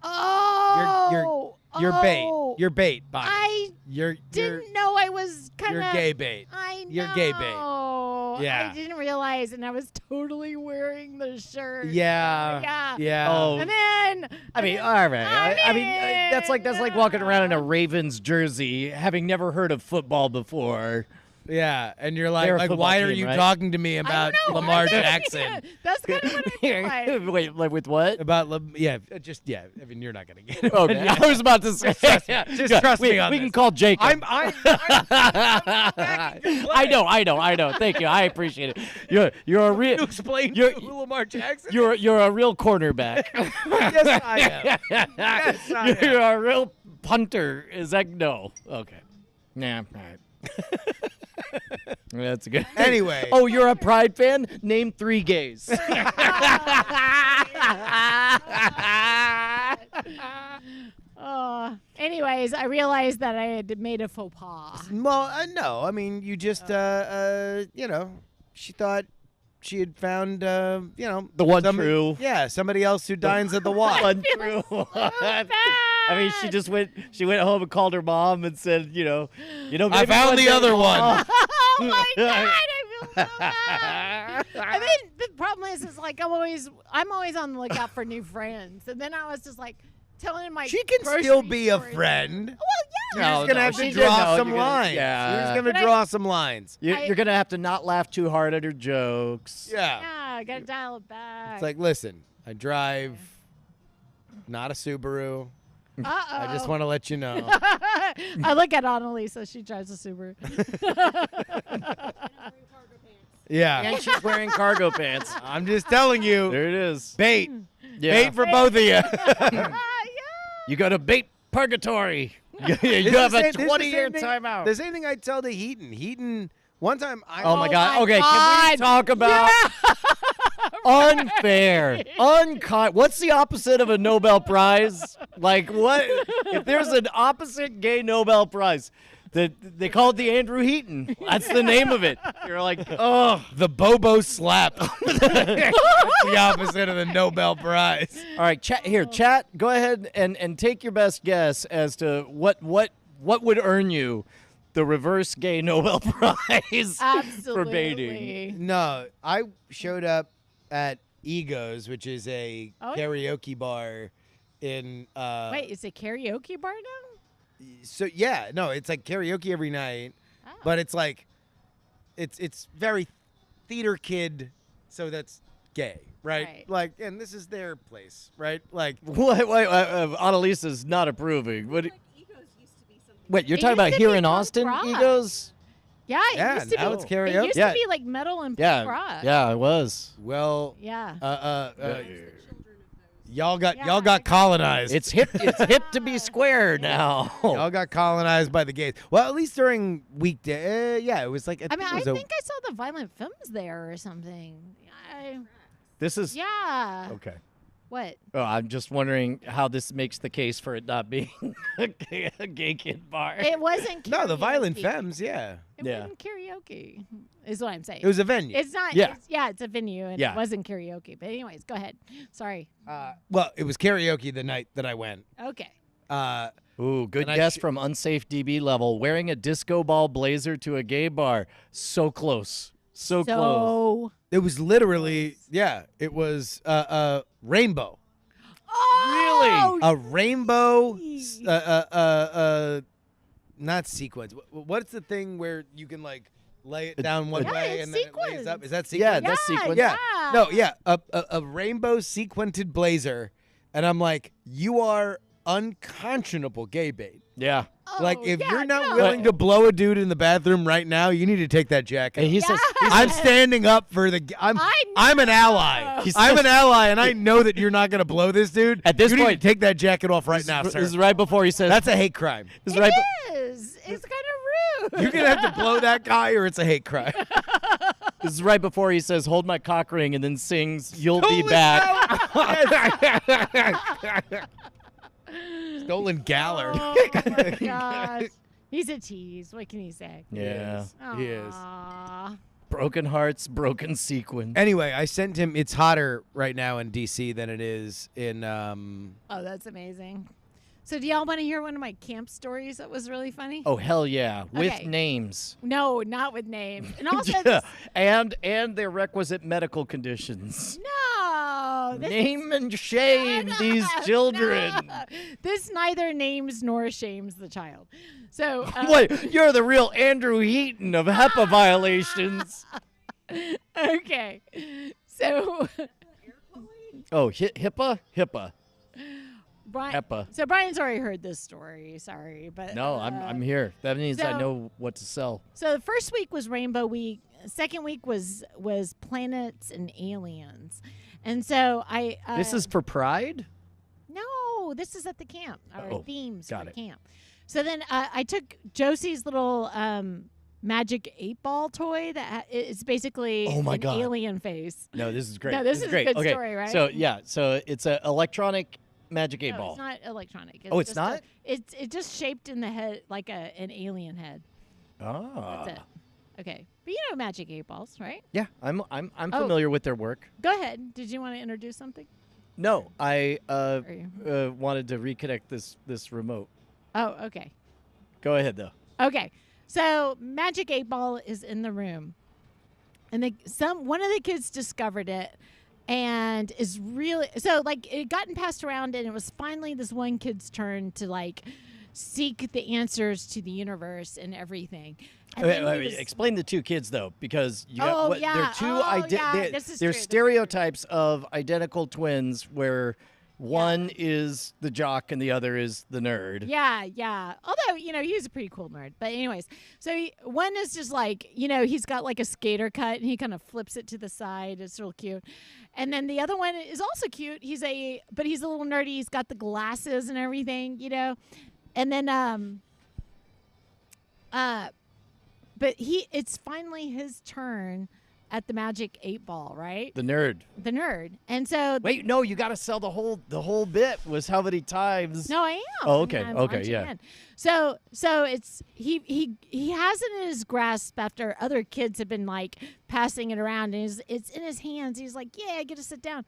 oh, You're bait. oh, You're bait, Bonnie. I You're didn't know I was kind you're of gay bait. I know. You're gay bait. Yeah. I didn't realize, and I was totally wearing the shirt. Yeah. Yeah. Yeah. Oh. And then I mean, and all then- right. I mean, that's like walking around in a Ravens jersey, having never heard of football before. Yeah. And you're They're a like, football why are team, you right? talking to me I about don't know, Lamar I think- Jackson? yeah, that's kind of what I feel like. Wait, like with what? About I mean, you're not gonna get it. Okay, I was about to say. Just trust me on we can this. call Jacob. I'm I know. Thank you. I appreciate it. You're a real. explain You're- who Lamar Jackson. You're a real cornerback. Yes, I am. Yes, I am. You're a real punter. Is that no? Okay. Nah. All right. That's good. Anyway. Oh, you're a Pride fan? Name 3 gays. Anyways, I realized that I had made a faux pas. Well, no. I mean, you just, she thought she had found, The one true. Yeah, somebody else who dines at the Y. One true one. I mean, she went home and called her mom and said, I maybe found the day- other one. Oh my god, I feel so bad. I mean, the problem is like I'm always on the lookout for new friends, and then I was just like telling my She can grocery still be a stories. friend. Well, You're yeah. just gonna have she to did know. draw some You're gonna- lines. yeah. You're just gonna But draw some lines. You're gonna have to not laugh too hard at her jokes. Yeah. Yeah, I gotta dial it back. It's like, listen, I drive not a Subaru. uh-oh. I just want to let you know. I look at Annalisa. She drives a Subaru. Yeah. And she's wearing cargo pants. I'm just telling you. There it is. Bait. Yeah. Bait for both of you. Yeah. You got to bait purgatory. you This have is a the same 20-year thing- timeout. The same thing I tell to Heaton. One time I Oh my Oh God. my Okay, can we God. talk about unfair, unkind? What's the opposite of a Nobel Prize? Like what? If there's an opposite gay Nobel Prize, they call it the Andrew Heaton. That's the name of it. You're like, oh. the Bobo slap. That's the opposite of the Nobel Prize. All right, chat. Go ahead and take your best guess as to what would earn you the reverse gay Nobel Prize Absolutely. for baiting. No, I showed up at Egos, which is a Oh, yeah. karaoke bar in Wait, is it karaoke bar now? so yeah, no, it's like karaoke every night, Oh. but it's like it's very theater kid, so that's gay, right? Right. Like, and this is their place, right? Like, What? Annalisa's not approving. What? Wait, you're It talking used about to here be in punk Austin, rock. Egos? Yeah, it Yeah, used to now be. it's It karaoke. used Yeah. to be like metal and punk Yeah, rock. yeah, it was. well, Yeah. y'all got Yeah. colonized. It's hip. It's hip to be square now. Y'all got colonized by the gays. Well, at least during weekday. Yeah, it was like. I mean, I it was a- think I saw the Violent Femmes there or something. This is Yeah. okay. What? Oh, I'm just wondering how this makes the case for it not being a gay kid bar. It wasn't. No, the Violent karaoke. Femmes. Yeah, It Yeah. wasn't karaoke, is what I'm saying. it was a venue. It's not. Yeah. It's a venue, and Yeah. it wasn't karaoke. But anyways, go ahead. Sorry. Well, it was karaoke the night that I went. Okay. Ooh, good And I guess sh- from Unsafe DB level. Wearing a disco ball blazer to a gay bar. So close. So close. So. It was literally, yeah, it was rainbow. Oh, A rainbow, not sequence. What's the thing where you can like lay it down one Yeah, way it's and then it lays up? sequence. Is that sequence? Yeah, that's sequence. Yeah. No, yeah. A rainbow sequented blazer. And I'm like, you are unconscionable gay bait. Yeah. Like, if yeah, you're not no. willing to blow a dude in the bathroom right now, you need to take that jacket And off. he says, I'm standing up for the. I'm an ally. He I'm says- an ally, and I know that you're not gonna blow this dude. At this you need point- to take that jacket off right now, this sir. is right before he says, That's a hate crime. this is right. It's kind of rude. You're gonna have to blow that guy, or it's a hate crime. This is right before he says, "Hold my cock ring," and then sings, "You'll be Holy back." Stolen Galler. Oh my gosh. He's a tease. What can you say? Yeah. He is. Aw. Broken hearts, broken sequin. Anyway, I sent him. It's hotter right now in DC than it is in. Oh, that's amazing. So do y'all want to hear one of my camp stories that was really funny? Oh hell yeah, with Okay. names. No, not with names. And also, Yeah. And their requisite medical conditions. no. This Name and shame these children. No. This neither names nor shames the child. So Wait, you're the real Andrew Heaton of HEPA violations. okay. So Oh, HIPAA. Brian, HEPA. so Brian's already heard this story. Sorry, but No, I'm here. That means I so- know what to sell. So the first week was Rainbow Week. Second week was planets and aliens, and so I. This is for Pride? no. This is at the camp. Our Oh, themes got for it. camp. So then I took Josie's little magic 8-ball toy that is basically Oh my an God. alien face. No, this is great. No, this is a great. good Okay, story, right? So yeah, so it's an electronic magic 8 No, ball. it's not electronic. Oh, it's just not? It's just shaped in the head like an alien head. Ah. That's it. Okay, but you know magic 8-balls, right? Yeah, I'm Oh. familiar with their work. Go ahead. Did you want to introduce something? No, I Are you? wanted to reconnect this remote. Oh, okay. Go ahead though. Okay. So Magic 8-Ball is in the room. And one of the kids discovered it and is really so like it had gotten passed around and it was finally this one kid's turn to like seek the answers to the universe and everything. And then he was- Explain the two kids though, because you Oh, got yeah. they're two Oh, yeah. This is they're true. This is stereotypes of identical twins where one is the jock and the other is the nerd. Yeah. Although, he was a pretty cool nerd. But anyways, so one is just like, he's got like a skater cut and he kind of flips it to the side. It's real cute. And then the other one is also cute. But he's a little nerdy. He's got the glasses and everything, And then but it's finally his turn at the Magic 8-Ball, right? The nerd. The nerd. And so Wait, no, you got to sell the whole bit was how many times. No, I am. Oh, okay, I'm okay, launching yeah. in. So it's he has it in his grasp after other kids have been like passing it around, and it's in his hands. He's like, "Yeah, I get to sit down,"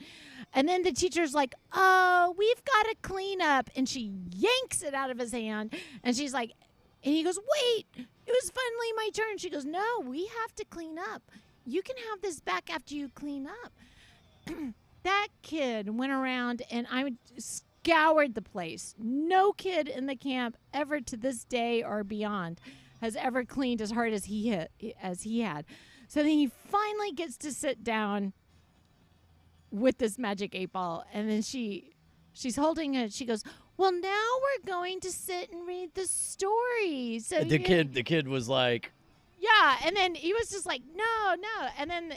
and then the teacher's like, "Oh, we've got to clean up," and she yanks it out of his hand, and she's like, and he goes, "Wait, it was finally my turn." She goes, "No, we have to clean up. You can have this back after you clean up." That kid went around and I scoured the place. No kid in the camp ever to this day or beyond has ever cleaned as hard as he had. So then he finally gets to sit down with this Magic 8-Ball, and then she's holding it. She goes, "Well, now we're going to sit and read the story." So The kid was like, yeah, and then he was just like, no, and then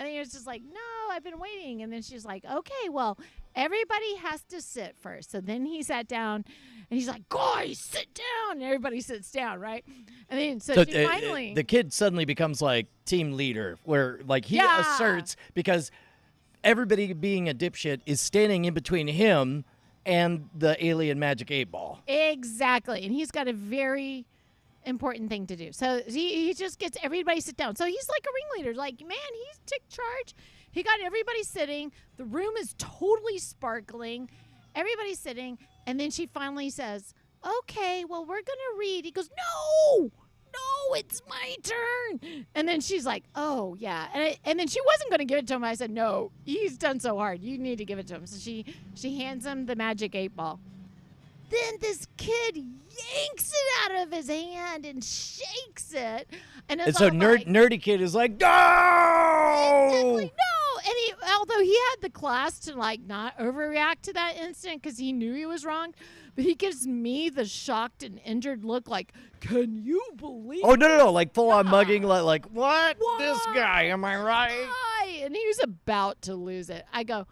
he was just like, no, I've been waiting. And then she's like, okay, well, everybody has to sit first. So then he sat down, and he's like, guys, sit down. And everybody sits down, right? And then so she finally, the kid suddenly becomes like team leader, where like he Yeah. asserts because everybody being a dipshit is standing in between him and the alien Magic 8-Ball. exactly, and he's got a very important thing to do. So he just gets everybody sit down. So he's like a ringleader. Like, man, he took charge. He got everybody sitting. The room is totally sparkling. Everybody's sitting. And then she finally says, okay, well, we're going to read. He goes, no, no, it's my turn. And then she's like, oh, yeah. And then she wasn't going to give it to him. I said, no, he's done so hard. You need to give it to him. So she hands him the magic 8-ball. Then this kid yanks it out of his hand and shakes it. And it's so all like, nerdy kid is like, no! exactly, no. And although he had the class to like not overreact to that instant because he knew he was wrong, but he gives me the shocked and injured look like, can you believe Oh, no, like full on mugging, like what? This What? guy, am I right? why? And he was about to lose it. I go,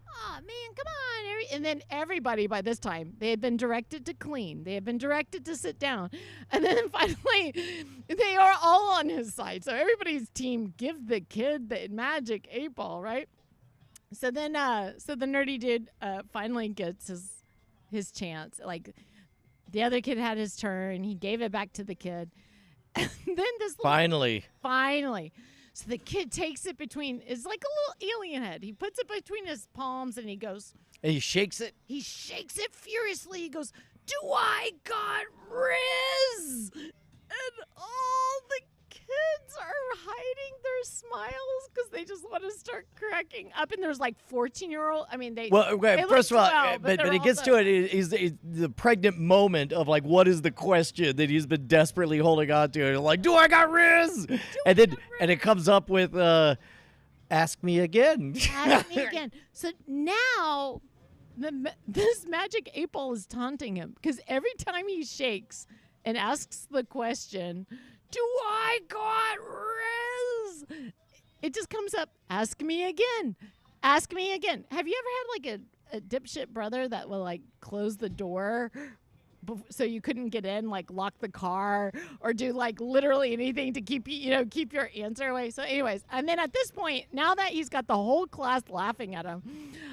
oh, man, come on. And then everybody by this time, they had been directed to clean. They had been directed to sit down. And then finally, they are all on his side. So everybody's team give the kid the magic 8-ball, right? So then, so the nerdy dude finally gets his chance. Like, the other kid had his turn. He gave it back to the kid. And then this little Finally. So the kid takes it between, it's like a little alien head. He puts it between his palms and he goes, And he shakes it. he shakes it furiously. He goes, do I got Riz? And all the kids are hiding their smiles because they just want to start cracking up. And there's like 14-year-old. I mean, they. Well, okay, they look first of all, 12, but they're it gets also- to it is the pregnant moment of like, what is the question that he's been desperately holding on to? And like, do I got Riz? And then it comes up with, ask me again. Ask me again. So now, this magic 8-ball is taunting him because every time he shakes and asks the question, "Do I got Riz?" It just comes up. Ask me again. Ask me again. Have you ever had like a dipshit brother that will like close the door so you couldn't get in, like lock the car or do like literally anything to keep keep your answer away? So anyways, and then at this point, now that he's got the whole class laughing at him,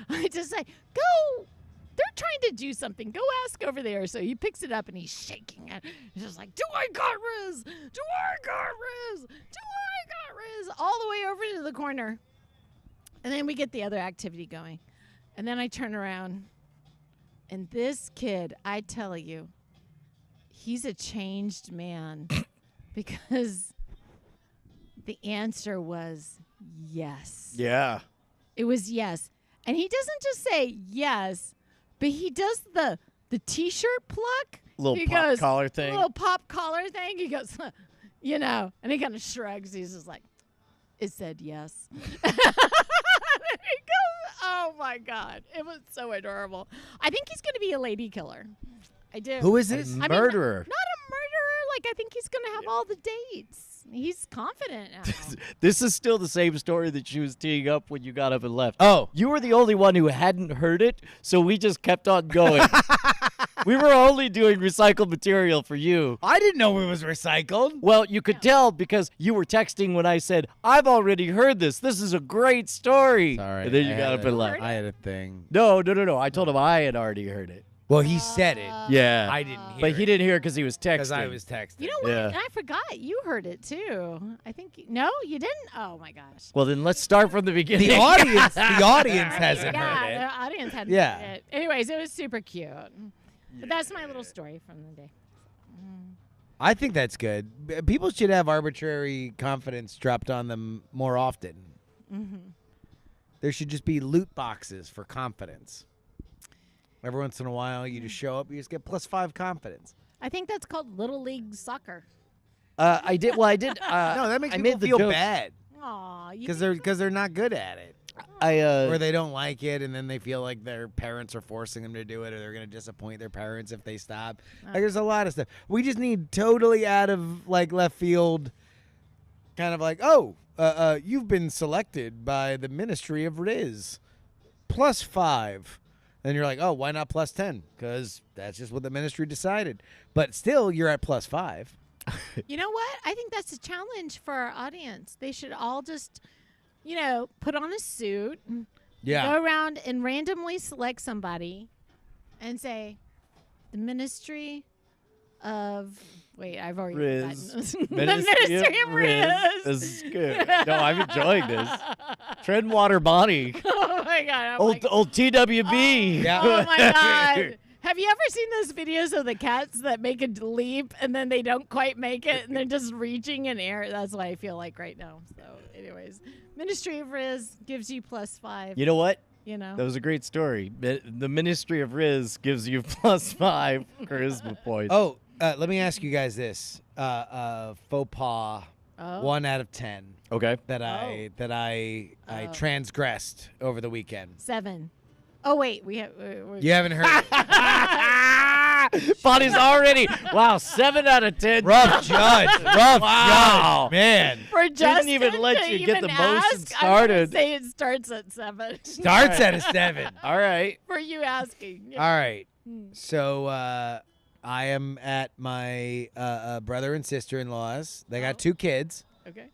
I just say, go. They're trying to do something. Go ask over there. So he picks it up and he's shaking it. He's just like, do I got Riz? Do I got Riz? Do I got Riz? All the way over to the corner. And then we get the other activity going. And then I turn around. And this kid, I tell you, he's a changed man because the answer was yes. Yeah. It was yes. And he doesn't just say yes, but he does the T-shirt pluck. Little He pop goes, collar thing. Little pop collar thing. He goes, and he kind of shrugs. He's just like, it said yes. He goes, oh my God. It was so adorable. I think he's going to be a lady killer. I do. Who is this? I mean, Murderer. not a murderer. Like, I think he's going to have all the dates. He's confident now. This is still the same story that she was teeing up when you got up and left. Oh. You were the only one who hadn't heard it, so we just kept on going. We were only doing recycled material for you. I didn't know it was recycled. Well, you could tell because you were texting when I said, I've already heard this. This is a great story. Sorry. And then you got up and left. I had a thing. No. I told him I had already heard it. Well, he said it. Yeah. I didn't hear But he didn't hear it because he was texting. because I was texting. You know what? Yeah. And I forgot. You heard it too. I think. No, you didn't? Oh my gosh. Well, then let's start from the beginning. The audience hasn't Yeah, heard it. the audience hadn't Yeah. heard it. Anyways, it was super cute. But that's my little story from the day. I think that's good. People should have arbitrary confidence dropped on them more often. Mm-hmm. There should just be loot boxes for confidence. Every once in a while, you just show up, you just get +5 confidence. I think that's called Little League Soccer. I did. Well, I did. No, that makes I people made the feel joke. bad Aw, you because they're not good at it, or they don't like it, and then they feel like their parents are forcing them to do it, or they're going to disappoint their parents if they stop. Like, there's a lot of stuff. We just need totally out of like left field, kind of like, you've been selected by the Ministry of Riz, +5. Then you're like, oh, why not +10? Because that's just what the ministry decided. But still, you're at +5. You know what? I think that's a challenge for our audience. They should all just, put on a suit, go around and randomly select somebody and say, the Ministry of... Wait, I've already Riz. forgotten. The Ministry of Riz. This is good. No, I'm enjoying this. Trendwater Bonnie. Oh, my God. I'm Old TWB. Yeah. Oh, my God. Have you ever seen those videos of the cats that make a leap and then they don't quite make it and they're just reaching in air? That's what I feel like right now. So, anyways, Ministry of Riz gives you +5. You know what? You know, That was a great story. The Ministry of Riz gives you +5 charisma points. Oh, let me ask you guys this: faux pas, Oh. 1 out of 10 Okay. that I transgressed over the weekend. 7. Oh wait, we're You haven't heard. Bonnie's already 7 out of 10. Rough judge. Rough Wow. judge. Man. for Justin even let to you get even the motion ask, I'm started. gonna say it starts at 7. Starts at a 7. All right. For you asking. Yeah. All right. So I am at my brother and sister-in-law's. They got 2 kids. Okay.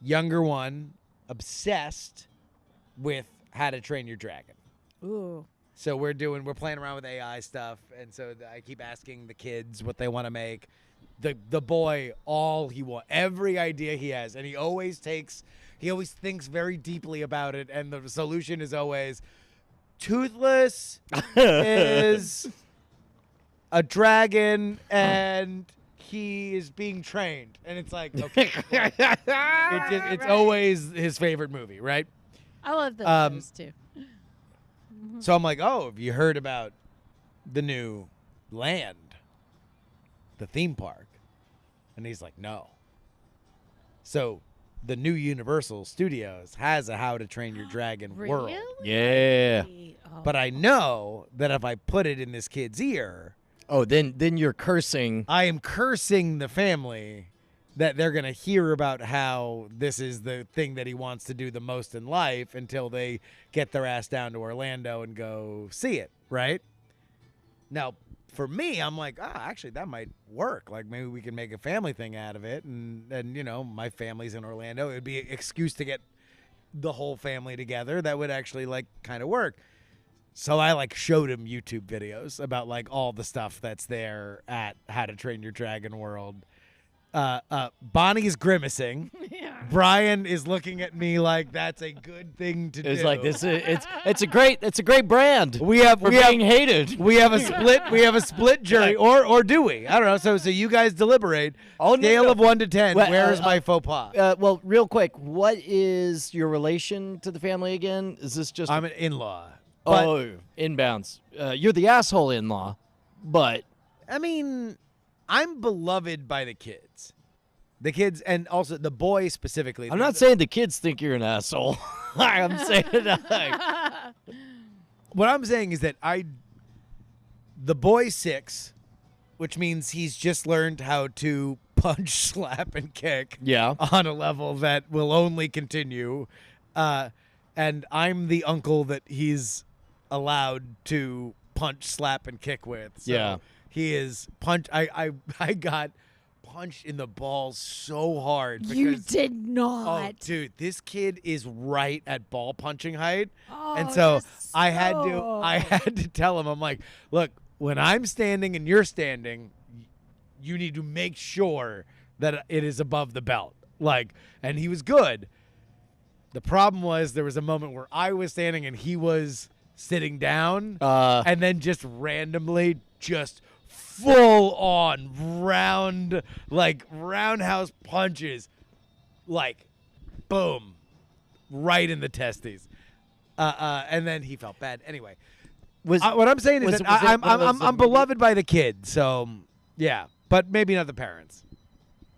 Younger one, obsessed with How to Train Your Dragon. Ooh. So we're playing around with AI stuff, and so I keep asking the kids what they want to make. The boy, every idea he has, and he always thinks very deeply about it, and the solution is always Toothless is a dragon, and he is being trained, and it's like, okay, it's always his favorite movie, right? I love those too. So I'm like, oh, have you heard about the new Land, the theme park? And he's like, no. So the new Universal Studios has a How to Train Your Dragon world. Really? Yeah. Oh. But I know that if I put it in this kid's ear, Oh, then you're cursing. I am cursing the family that they're going to hear about how this is the thing that he wants to do the most in life until they get their ass down to Orlando and go see it, right? Now, for me, I'm like, actually, that might work. Like, maybe we can make a family thing out of it. And you know, my family's in Orlando. It would be an excuse to get the whole family together. That would actually, like, kind of work. So I, like, showed him YouTube videos about, like, all the stuff that's there at How to Train Your Dragon World. Bonnie's grimacing. Yeah. Brian is looking at me like that's a good thing to do. It's like this. It's a great brand. We have being hated. We have a split jury, or do we? I don't know. So you guys deliberate. Oh, no, Scale no. of 1 to 10. Well, Where is my faux pas? Well, real quick, what is your relation to the family again? Is this just? I'm an in-law. But, Inbounds. You're the asshole in-law, but I mean, I'm beloved by the kids. The kids, and also the boy specifically. I'm not saying the kids think you're an asshole. I'm saying What I'm saying is that the boy's 6, which means he's just learned how to punch, slap, and kick. Yeah. On a level that will only continue. And I'm the uncle that he's allowed to punch, slap, and kick with. So Yeah. he is I got punched in the balls so hard. You because- did Oh, not. dude, this kid is right at ball punching height. Oh, And so that's I had so- to tell him, I'm like, look, when I'm standing and you're standing, you need to make sure that it is above the belt. Like, and he was good. The problem was there was a moment where I was standing and he was sitting down, and then just randomly just full on roundhouse punches, like boom, right in the testes. And then he felt bad. Anyway, what I'm saying is was that it one of those I'm beloved by the kids. So yeah, but maybe not the parents.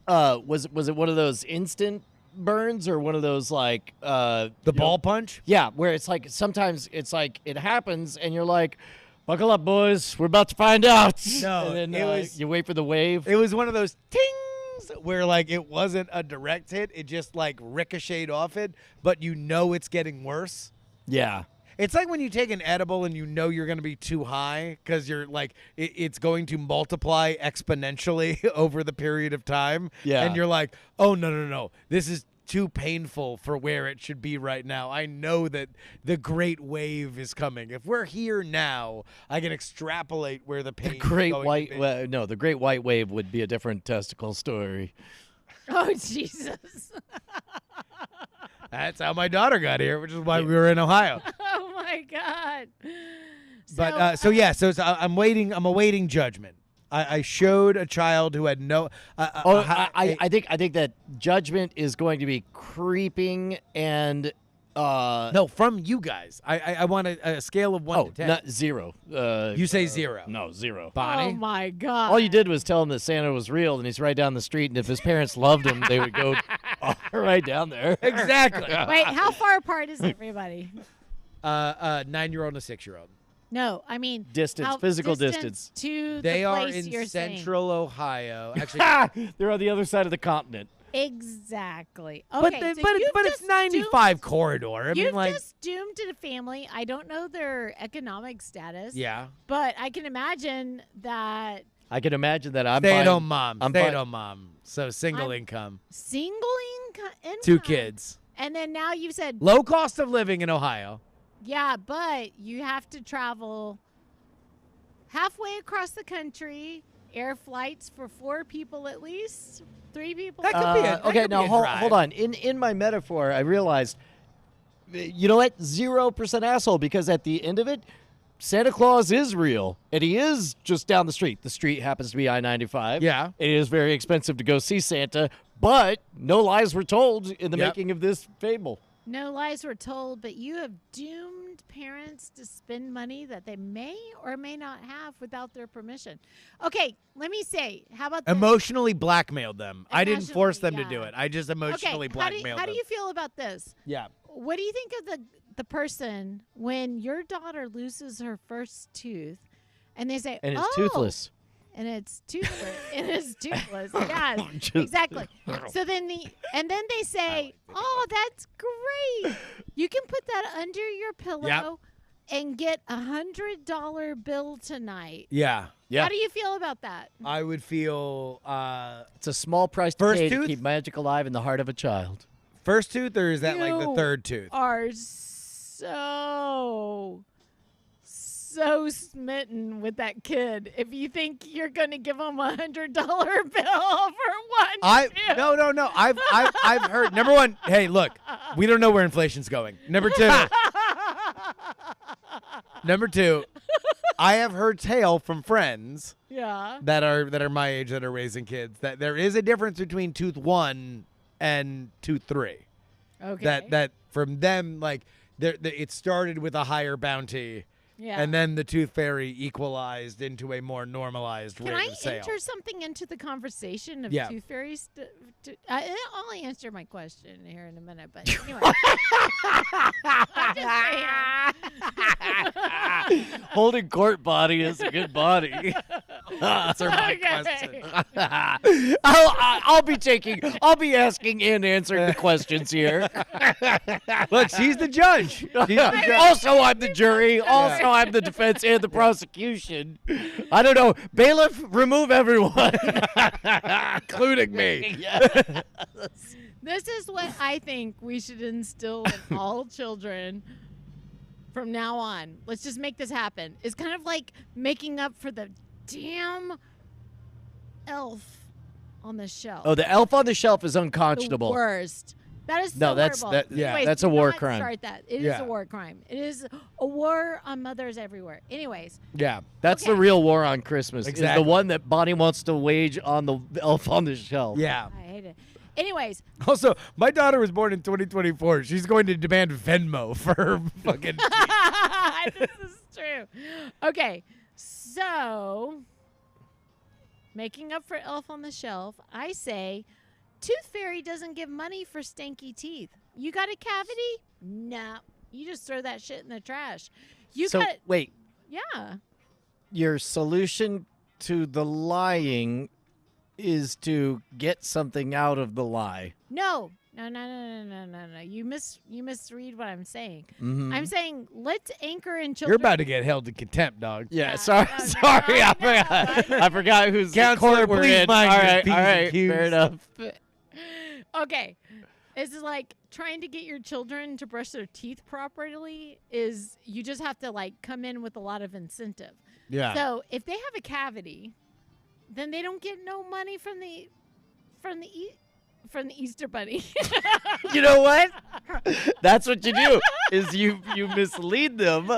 was it one of those instant burns or one of those like The ball punch. Yeah, where it's like sometimes it's like it happens and you're like, buckle up, boys, we're about to find out. No, and then it was- you wait for the wave. It was one of those tings where like it wasn't a direct hit. It just like ricocheted off it, but you know it's getting worse. Yeah. It's like when you take an edible and you know you're going to be too high because you're like it's going to multiply exponentially over the period of time. Yeah. And you're like, oh, no. This is too painful for where it should be right now. I know that the great wave is coming. If we're here now, I can extrapolate where the pain The great is going white to be. no, the great white wave would be a different testicle story. Oh, Jesus. That's how my daughter got here, which is why we were in Ohio. Oh, my God. But so I'm waiting. I'm awaiting judgment. I showed a child who had no. I think that judgment is going to be creeping and no, from you guys. I want a scale of 1 to 10. not 0. You say 0. No, 0. Bonnie. Oh my God! All you did was tell him that Santa was real, and he's right down the street. And if his parents loved him, they would go right down there. Exactly. Wait, how far apart is everybody? 9-year-old and a 6-year-old. No, I mean Distance, how physical distant distance. to They the are place in you're saying. central Ohio. Actually, They're on the other side of the continent. Exactly. but Okay, so but you've it's just 95 corridor. I mean, You've like, just doomed a family. I don't know their economic status. yeah. But I can imagine that I can imagine that I'm Stay-at-home mom. I'm Stay-at-home mom. So single I'm- income. single income. 2 kids. And then now you said, Low cost of living in Ohio. yeah, but you have to travel halfway across the country, air flights for 4 people at least, 3 people. That could be a- that okay. could Now be a hold drive. on. In my metaphor, I realized, you know what? 0% asshole, because at the end of it, Santa Claus is real, and he is just down the street. The street happens to be I-95. Yeah. It is very expensive to go see Santa, but no lies were told in the Yep. making of this fable. No lies were told, but you have doomed parents to spend money that they may or may not have without their permission. Okay, let me say, how about this? Emotionally blackmailed them. I didn't force them Emotionally, to do yeah. it. I just emotionally Okay, blackmailed how do them. you feel about this? Yeah. What do you think of the person when your daughter loses her first tooth and they say, And it's oh, toothless. and it's toothless and it's toothless. Yeah, Just- exactly. So then they say, "Oh, that's great. You can put that under your pillow and get $100 bill tonight." Yeah. Yeah. How do you feel about that? I would feel It's a small price to First pay to tooth? keep magic alive in the heart of a child. first tooth, or is that like the You third tooth? Are so smitten with that kid if you think you're gonna give him $100 bill for one tooth. No. I've heard. Number one, hey, look, we don't know where inflation's going. Number two, I have heard tale from friends Yeah. that are my age that are raising kids that there is a difference between tooth 1 and tooth 3. Okay. That from them, like, it started with a higher bounty, yeah. and then the tooth fairy equalized into a more normalized Can rate I of sale. enter something into the conveation of Yeah. tooth fairies? I'll answer my question here in a minute, but anyway. I'm just saying. Holding court body is a good body. Answer my Okay. question. I'll be asking and answering the questions here. Look, she's the judge. She's the judge. Also, I'm the jury. Also, I'm the defense and the prosecution. I don't know. Bailiff, remove everyone, including me. This is what I think we should instill in all children from now on. Let's just make this happen. It's kind of like making up for the damn elf on the shelf. Oh, the elf on the shelf is the unconscionable. worst. That is so No, that's- horrible. that- yeah, Anyways, that's a do war not crime. Start that. It is Yeah. a war crime. It is a war on mothers everywhere. Anyways, Yeah. That's the Okay. real war on Christmas. Is Exactly. the one that Bonnie wants to wage on the elf on the shelf. Yeah. I hate it. Anyways, Also, my daughter was born in 2024. She's going to demand Venmo for her fucking. this is true. Okay, so making up for Elf on the Shelf, I say Tooth Fairy doesn't give money for stanky teeth. You got a cavity? No. You just throw that shit in the trash. You So got wait, yeah. your solution to the lying is to get something out of the lie. No. You misread what I'm saying. Mhm. I'm saying let's anchor in children. You're about to get held in contempt, dog. Yeah, Yeah, sorry, no, sorry, I no, no, forgot. no. I forgot who's the Counselor, court we're please in. mind All your right, P's all and right, Q's. fair enough. Okay. This is like trying to get your children to brush their teeth properly is you just have to like come in with a lot of incentive. Yeah. So if they have a cavity, then they don't get no money from the from the Easter Bunny. You know what? That's what you do. Is you mislead them,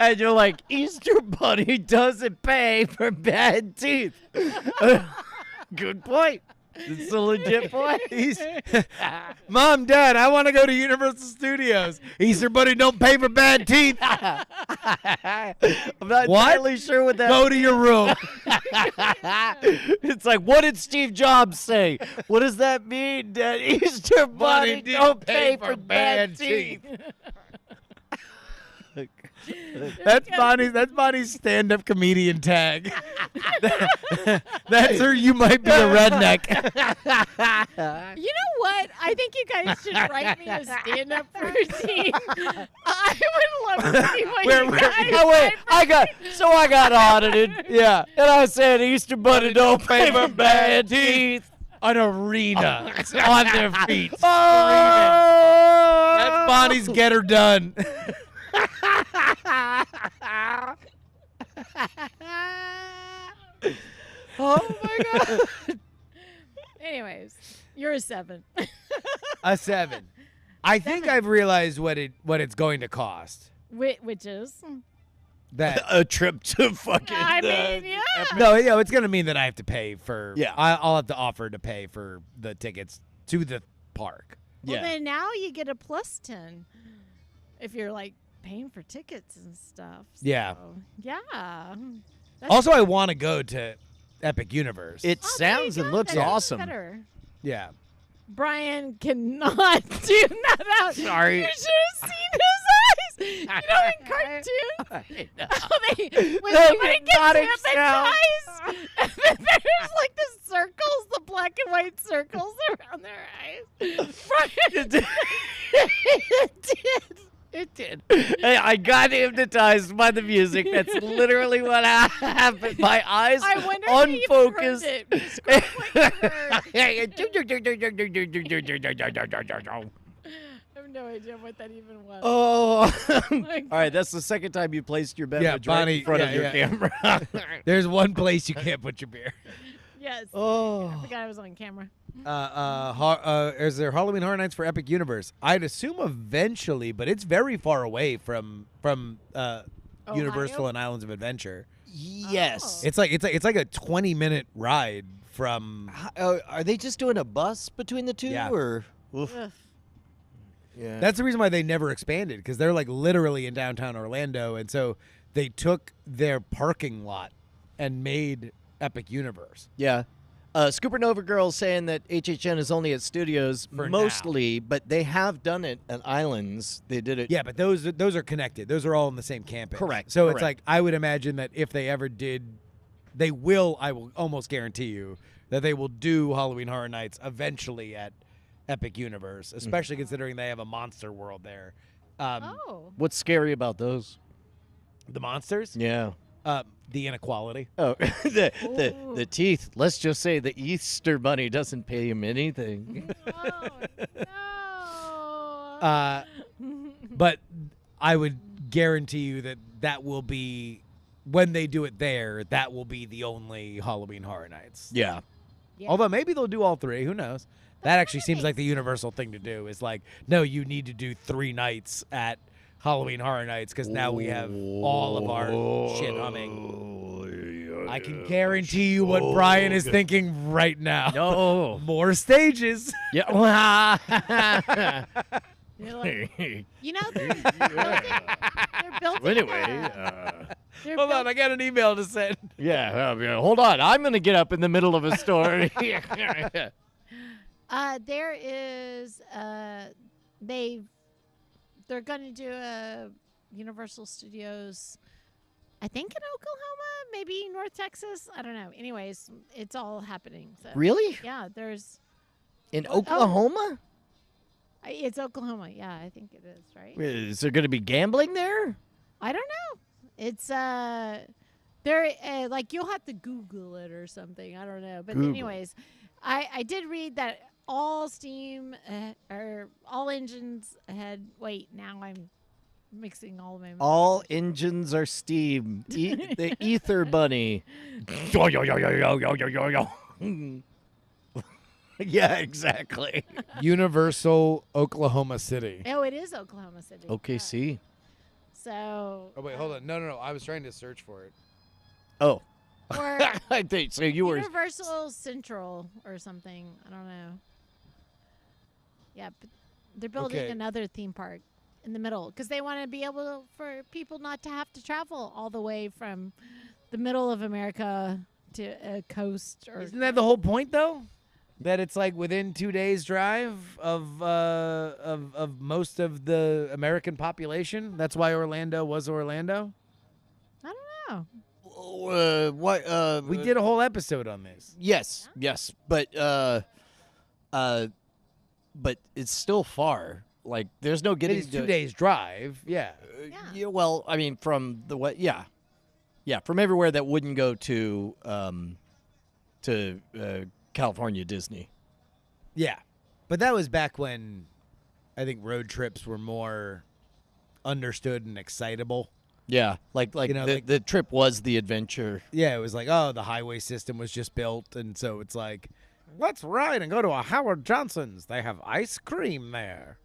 and you're like, Easter Bunny doesn't pay for bad teeth. Good point. It's a legit point. Mom, Dad, I want to go to Universal Studios. Easter Bunny don't pay for bad teeth. I'm not What? entirely sure what that. Go to your room. It's like, what did Steve Jobs say? What does that mean? That Easter Bunny don't pay for bad teeth. That's Bonnie's stand-up comedian tag. That's her. You might be a redneck. You know what? I think you guys should write me a stand-up routine. I would love to see what you guys Oh wait, write for I got audited. Yeah, and I said Easter Bunny don't pay for bad teeth. An arena on their feet. Oh! That's Bonnie's Get Her Done. Oh my god. Anyways, you're a 7. A 7. I think I've realized what it's going to cost. Which is? That A trip to fucking. I mean, yeah. no, it's going to mean that I have to pay for. Yeah. I'll have to offer to pay for the tickets to the park. Well, then now you get a +10 if you're like paying for tickets and stuff. Yeah. So, yeah. That's Also, I want to go to Epic Universe. It Oh, there sounds you and go. looks That's awesome. better. yeah. Brian cannot do that out. Sorry. You should have seen his eyes. You know, in cartoons, how when The somebody gets hypnotic hypnotized, and then there's like the circles, the black and white circles around their eyes. Brian, It did. Hey, I got hypnotized by the music. That's literally what happened. My eyes I wonder if you've heard unfocused. it. Describe what you heard. I have no idea what that even was. Oh. My All right, that's the second time you placed your beverage right Bonnie, in front of yeah, your yeah. camera. There's one place you can't put your beer. Yes. I Oh. forgot I was on camera. Is there Halloween Horror Nights for Epic Universe? I'd assume eventually, but it's very far away from Universal and Islands of Adventure. Yes. It's like a 20-minute ride from. Are they just doing a bus between the two? Yeah. Or? Oof. Ugh. Yeah. That's the reason why they never expanded, because they're like literally in downtown Orlando, and so they took their parking lot and made Epic Universe. Yeah. Scooper Nova Girl saying that HHN is only at studios For mostly, but they have done it at Islands. They did it. Yeah, but those are connected. Those are all on the same campus. Correct, So it's correct. like I would imagine that if they ever did, they will. I will almost guarantee you that they will do Halloween Horror Nights eventually at Epic Universe, especially considering they have a monster world there. Oh. What's scary about those? The monsters, Yeah. the inequality. Oh, the Ooh. teeth. Let's just say the Easter Bunny doesn't pay him anything. No. But I would guarantee you that will be, when they do it there, that will be the only Halloween Horror Nights. Yeah. Yeah. Although maybe they'll do all three. Who knows? That actually seems like the universal thing to do. Is like, no, you need to do 3 nights at Halloween Horror Nights because now we have all of our shit humming. I can guarantee you what Brian is thinking right now. No. More stages. Yeah. You're like, you know, they're building. Anyway. They're Hold on, build- I got an email to send. Yeah. Hold on. I'm going to get up in the middle of a story. There is they're going to do a Universal Studios, I think in Oklahoma, maybe North Texas. I don't know. Anyways, it's all happening. So. Really? Yeah, there's. In Oklahoma? It's Oklahoma. Yeah, I think it is, right? Is there going to be gambling there? I don't know. It's there like you'll have to Google it or something. I don't know. But Google. anyways, I did read that all Steam or all engines had. Wait, now I'm mixing all of them. All engines are steam. The Ether Bunny. Yo, yo, yo, yo, yo, yo, yo, yo, yo. Yeah, exactly. Universal Oklahoma City. Oh, it is Oklahoma City. OKC. So. Oh wait, hold on. No. I was trying to search for it. Oh, Or I think so. You were. Universal Central or something. I don't know. Yeah, but they're building Okay. another theme park in the middle because they want to be able for people not to have to travel all the way from the middle of America to a coast or. Isn't that the whole point, though? That it's like within 2 days' drive of most of the American population. That's why Orlando was Orlando. I don't know. What? We did a whole episode on this. Yes, but it's still far. Like, there's no It getting is 2 days' drive. Yeah. Yeah, well, I mean, from the what? Yeah, from everywhere that wouldn't go to California Disney. Yeah. But that was back when I think road trips were more understood and excitable. Yeah, like You know, like- the trip was the adventure. Yeah, it was like, oh, the highway system was just built, and so it's like, let's ride and go to a Howard Johnson's. They have ice cream there.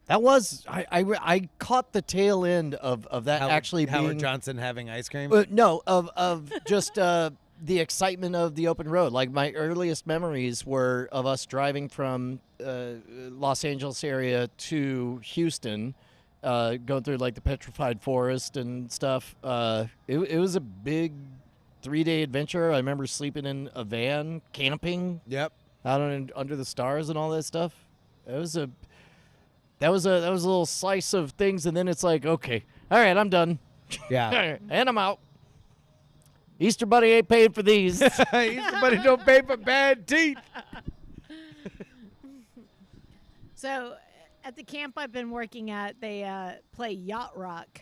That was I caught the tail end of that actually Howard being Johnson having ice cream. no of just the excitement of the open road. Like, my earliest memories were of us driving from Los Angeles area to Houston, going through like the petrified forest and stuff. It was a big 3-day adventure. I remember sleeping in a van, camping Yep. out under the stars and all that stuff. That was a little slice of things, and then it's like, okay, all right, I'm done. Yeah. And I'm out. Easter Bunny ain't paying for these. Somebody don't pay for bad teeth. So, at the camp I've been working at, they play yacht rock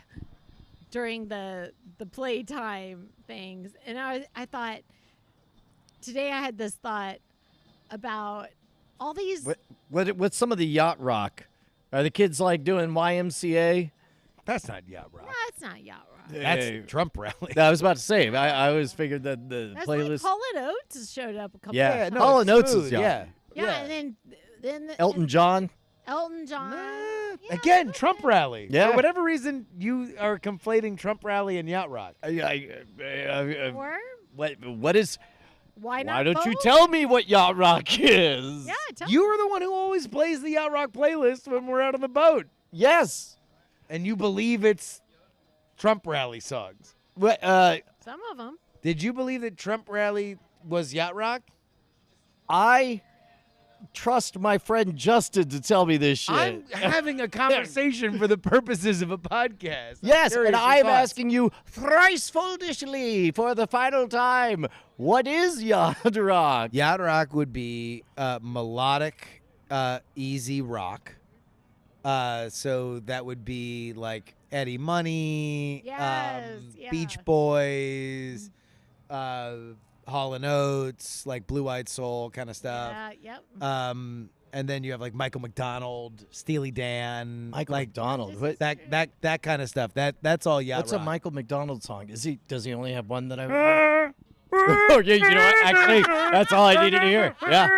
during the playtime things, and I thought today I had this thought about all these. What's some of the yacht rock? Are the kids like doing YMCA? That's not yacht rock. No, it's not yacht rock. That's Trump rally. I was about to say. I always figured that the That's playlist. like Hall & Oates has showed up a couple. Yeah. of no, Hall it's & Oates is smooth, yacht. yeah. and then Elton John. Elton John. Yeah, Again, okay. Trump rally. Yeah. For whatever reason, you are conflating Trump rally and yacht rock. Or What is? why not? Why don't you both? tell me what yacht rock is? Yeah, tell You are the one who always plays the yacht rock playlist when we're out on the boat, Yes. and you believe it's Trump rally songs. What? some of them. Did you believe that Trump rally was yacht rock? I trust my friend Justin to tell me this shit. I'm having a conversation for the purposes of a podcast. I'm Yes, curious and your I'm thoughts. asking you thrice foolishly for the final time. What is yacht rock? Yacht rock would be melodic, easy rock. So that would be like Eddie Money, Yes, yeah. Beach Boys, Hall & Oates, like Blue Eyed Soul kind of stuff. Yep. And then you have like Michael McDonald, Steely Dan, Michael like McDonald. What, that kind of stuff. That's all yacht what's rock. a Michael McDonald song? Does he only have one that I? Oh, yeah, you know what? Actually, that's all I needed to hear. Yeah.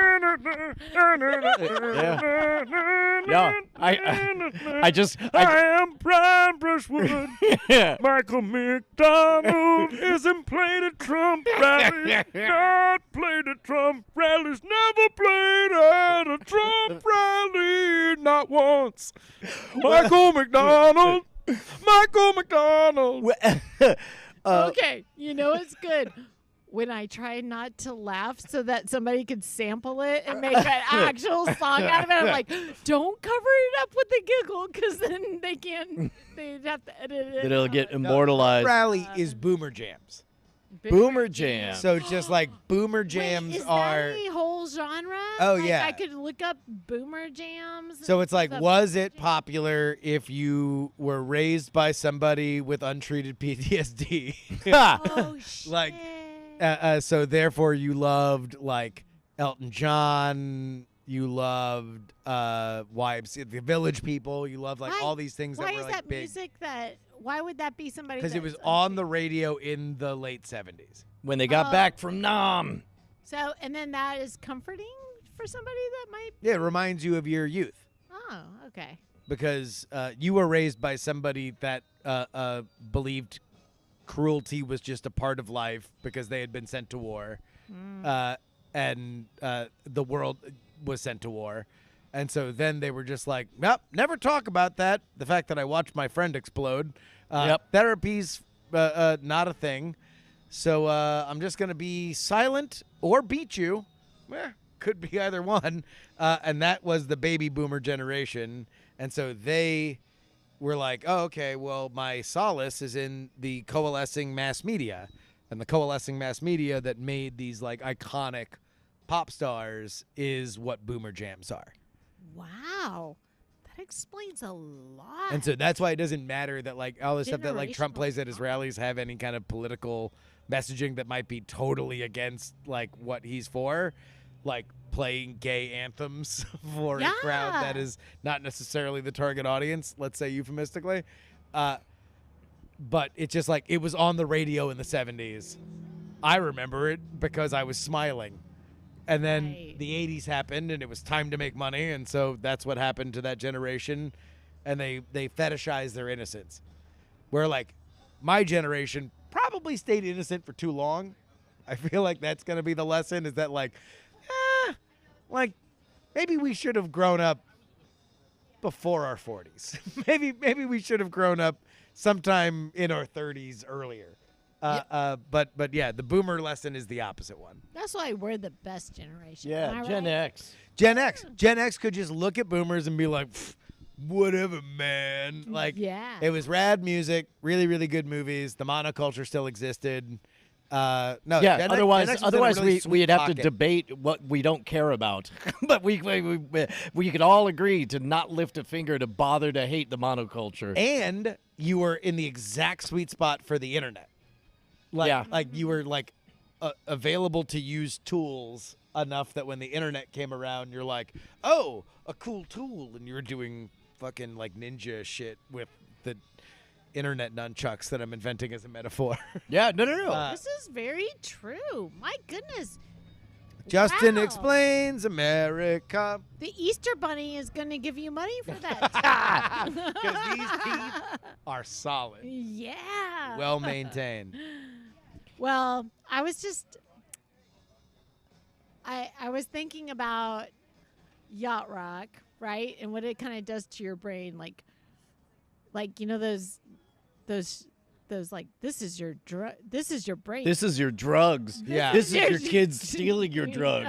Yeah. I am Brian Brushwood. Yeah. Michael McDonald isn't played at Trump rally. Not played at Trump rallies. Never played at a Trump rally. Not once. Michael McDonald. Michael McDonald. Okay, you know it's good when I try not to laugh so that somebody could sample it and make an actual song out of it. I'm like, don't cover it up with the giggle because then they can't. They'd have to edit it. It'll out. get immortalized. Rally is Boomer Jams. Boomer Jam. So it's just like Boomer Jams Wait, is are. that a whole genre? Oh, Like, yeah. I could look up Boomer Jams. So it's like, stuff. was it popular if you were raised by somebody with untreated PTSD? Oh shit! like, so therefore you loved like Elton John, you loved YMCA, the Village People, you loved like Why- all these things why that were is like that big music that? Why would that be somebody? because it was that's on the radio in the late 70s. When they got Oh. back from Nam. So and then that is comforting for somebody that might. Yeah, it reminds you of your youth Oh, okay. because you were raised by somebody that believed cruelty was just a part of life because they had been sent to war, and the world was sent to war. And so then they were just like, nope, never talk about that. The fact that I watched my friend explode. Therapy's not a thing. So I'm just going to be silent or beat you. Could be either one. And that was the baby boomer generation. And so they were like, oh, okay, well, my solace is in the coalescing mass media. And the coalescing mass media that made these like iconic pop stars is what boomer jams are. Wow. That explains a lot. And so that's why it doesn't matter that like all the stuff that like Trump Generational plays at his rallies have any kind of political messaging that might be totally against like what he's for, like playing gay anthems for a crowd that Yeah. is not necessarily the target audience, let's say euphemistically. But it's just like it was on the radio in the 70s. I remember it because I was smiling. And then Right. the 80s happened and it was time to make money. And so that's what happened to that generation. And they fetishize their innocence. Where like my generation probably stayed innocent for too long. I feel like that's going to be the lesson is that like maybe we should have grown up before our 40s. maybe we should have grown up sometime in our 30s earlier. But yeah, the boomer lesson is the opposite one. That's why we're the best generation. Yeah, Am I Gen right? X. Gen X could just look at boomers and be like, "Pff, whatever, man. Like, Yeah. it was rad music, really, really good movies. The monoculture still existed. No, Yeah. Gen X was in a Otherwise, really sweet we'd have to pocket. debate what we don't care about. But we could all agree to not lift a finger to bother to hate the monoculture. And you were in the exact sweet spot for the internet. Like you were like available to use tools enough that when the internet came around, you're like, oh, a cool tool, and you're doing fucking like ninja shit with the internet nunchucks that I'm inventing as a metaphor. Yeah. No. This is very true. My goodness. Justin Wow. Explains America. The Easter Bunny is going to give you money for that. Because these teeth are solid, Yeah. well maintained. Well, I was just I was thinking about yacht rock, right? And what it kind of does to your brain, like you know those like this is your brain. This is your drugs. Yeah. This is your kids stealing your drugs.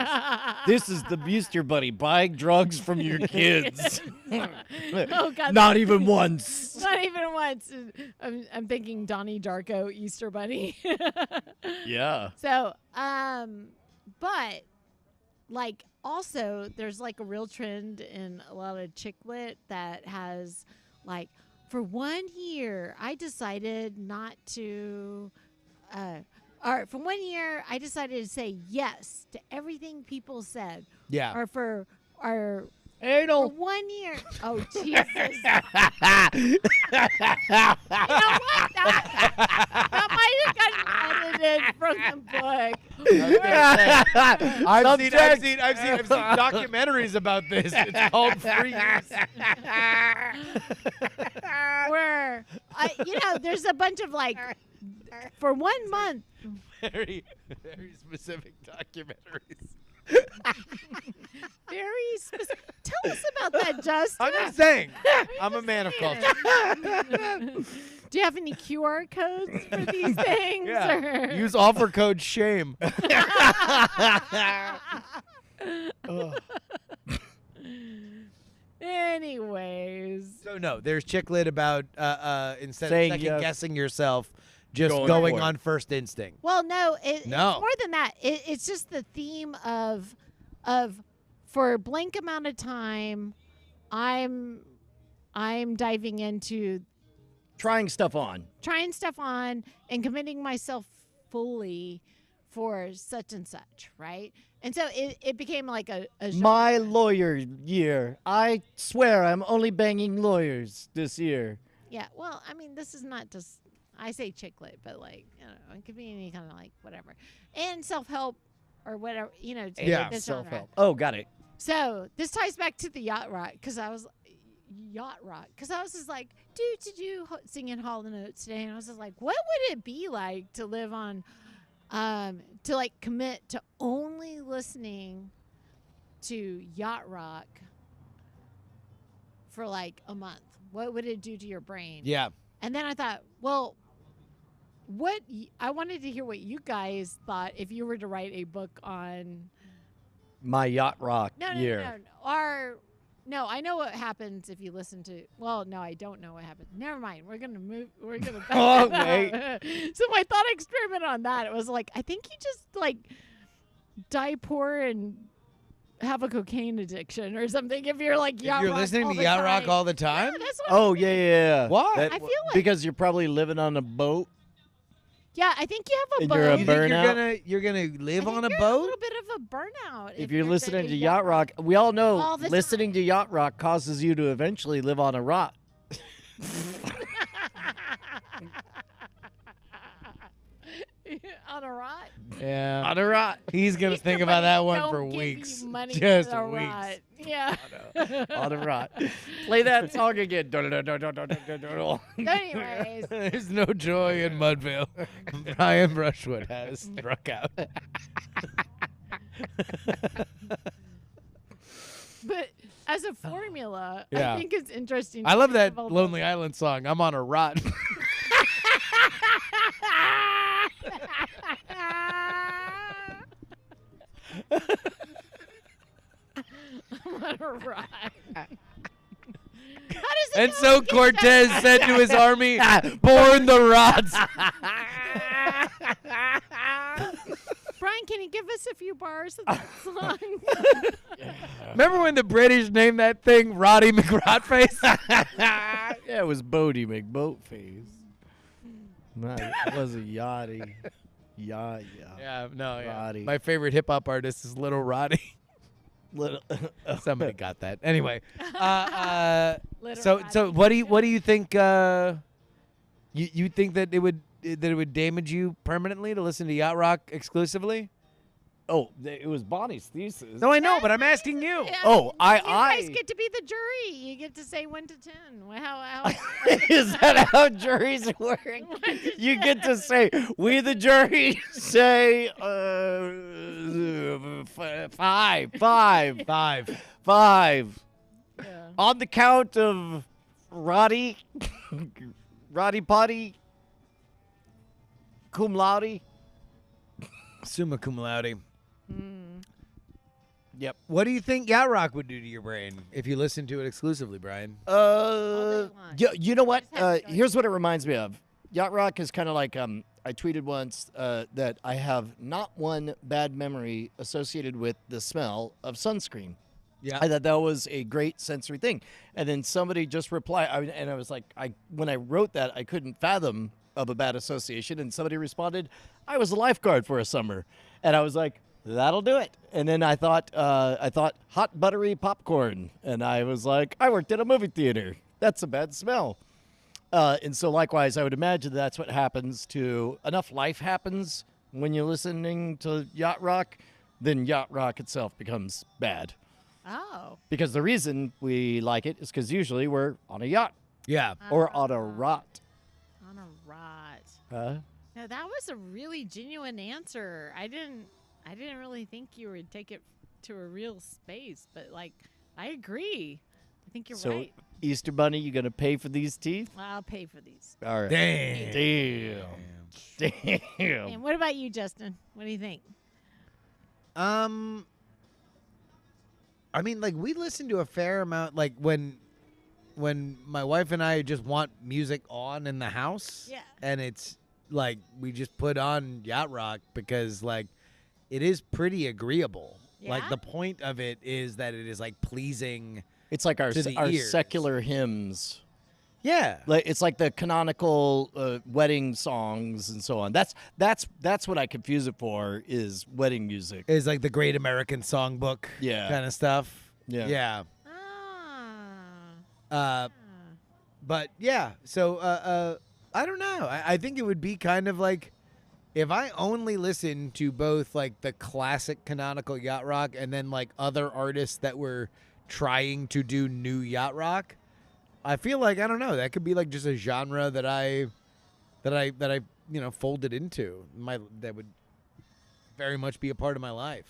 This is the Easter Bunny buying drugs from your kids. Oh God. Not even once. Not even once. I'm thinking Donnie Darko Easter Bunny. Yeah. So, but like also there's like a real trend in a lot of chick lit that has like for 1 year I decided not to or for 1 year I decided to say yes to everything people said. Yeah. Or for 1 year. Oh Jesus. You know what? That might have gotten edited from the book. I've seen documentaries about this. It's called Free Use. Where, there's a bunch of like, for 1 month. Very, very specific documentaries. Very specific. Tell us about that, Justin. I'm just saying. I'm a man of culture. Do you have any QR codes for these things? Yeah. or- Use offer code SHAME. Anyways. So no, there's chick lit about instead of Saying second yes. guessing yourself, just Going going for it. on first instinct. Well, no, it's No. more than that. It's just the theme of for a blank amount of time, I'm diving into Trying stuff on. trying stuff on and committing myself fully for such and such, right? And so it became like a genre. My lawyer year. I swear I'm only banging lawyers this year. Yeah, well, I mean, this is not just I say chick lit, but like, it could be any kind of like whatever. And self-help or whatever, to Yeah. this genre. Self-help. Oh, got it. So this ties back to the yacht rock because I was just like singing Hall and Oates today, and I was just like, what would it be like to live on, to like commit to only listening to yacht rock for like a month? What would it do to your brain? Yeah. And then I thought, well, I wanted to hear what you guys thought if you were to write a book on. My yacht rock year. No, I know what happens if you listen to. Well, no, I don't know what happens. Never mind. We're gonna move. We're gonna. Oh, So my thought experiment on that, it was like, I think you just like die poor and have a cocaine addiction or something. If you're like yacht You're rock listening all to the yacht rock time. all the time? Yeah, that's what Oh, yeah. Why? That- I feel like- because you're probably living on a boat. Yeah, I think you have a And boat. you're a You think burnout? you're gonna live I think on a you're boat? A little bit of a burnout. If you're you're listening to dating yacht rock, we all know all the listening to yacht rock causes you to eventually live on a rot. on a rot. Yeah. On a rot. He's gonna Easter think about bunny that one don't for give you weeks. money Just for a weeks. rot. Yeah. On a rot. Play that song again. Anyways, There's no joy in Mudville. Brian Brushwood has struck out. but as a formula, Yeah. I think it's interesting. I to love that develop- Lonely Island song. I'm on a rot. on a rot. How does it And go so against Cortez that? said to his army, "Born the rots." Brian, can you give us a few bars of that song? Remember when the British named that thing Roddy McRotface? Yeah, it was Bodie McBoatface. No, it wasn't Yachty. Yeah. Yeah, no, yeah. Roddy. My favorite hip hop artist is Little Roddy. Little. Somebody got that. Anyway, Little so Roddy. what do you think? You think that it would damage you permanently to listen to yacht rock exclusively? Oh, it was Bonnie's thesis. No, I know, but I'm asking you. Yeah, Oh, you guys get to be the jury. You get to say 1 to 10. How Is that how juries work? You get to say, we the jury say 5. Yeah. On the count of Roddy Potty, cum laude. Summa cum laude. Mm. Yep. What do you think yacht rock would do to your brain if you listened to it exclusively, Brian? long. You know what? Just have to go. Here's what it reminds me of. Yacht rock is kind of like I tweeted once that I have not one bad memory associated with the smell of sunscreen. Yeah. I thought that was a great sensory thing. And then somebody just replied, and I was like, when I wrote that, I couldn't fathom of a bad association. And somebody responded, I was a lifeguard for a summer. And I was like, that'll do it. And then I thought hot buttery popcorn. And I was like, I worked at a movie theater. That's a bad smell. And so likewise, I would imagine that's what happens to enough life happens when you're listening to yacht rock, then yacht rock itself becomes bad. Oh. Because the reason we like it is because usually we're on a yacht Yeah. or on a rot. On a rot. Huh? No, that was a really genuine answer. I didn't really think you would take it to a real space, but like I agree. I think you're So right. Easter Bunny, you gonna pay for these teeth? I'll pay for these. All right. Damn. Damn. And what about you, Justin? What do you think? I mean, like we listen to a fair amount. Like when my wife and I just want music on in the house, Yeah. and it's like we just put on yacht rock because like it is pretty agreeable. Like Yeah? the point of it is that it is like pleasing. It's like our To the our ears. secular hymns. Yeah. Like it's like the canonical wedding songs and so on. That's what I confuse it for is wedding music. Is like the Great American Songbook. Yeah. Kind of stuff. Yeah. Yeah. Ah. But yeah, so I don't know. I think it would be kind of like if I only listen to both like the classic canonical yacht rock and then like other artists that were trying to do new yacht rock, I feel like I don't know, that could be like just a genre that I folded into. That would very much be a part of my life.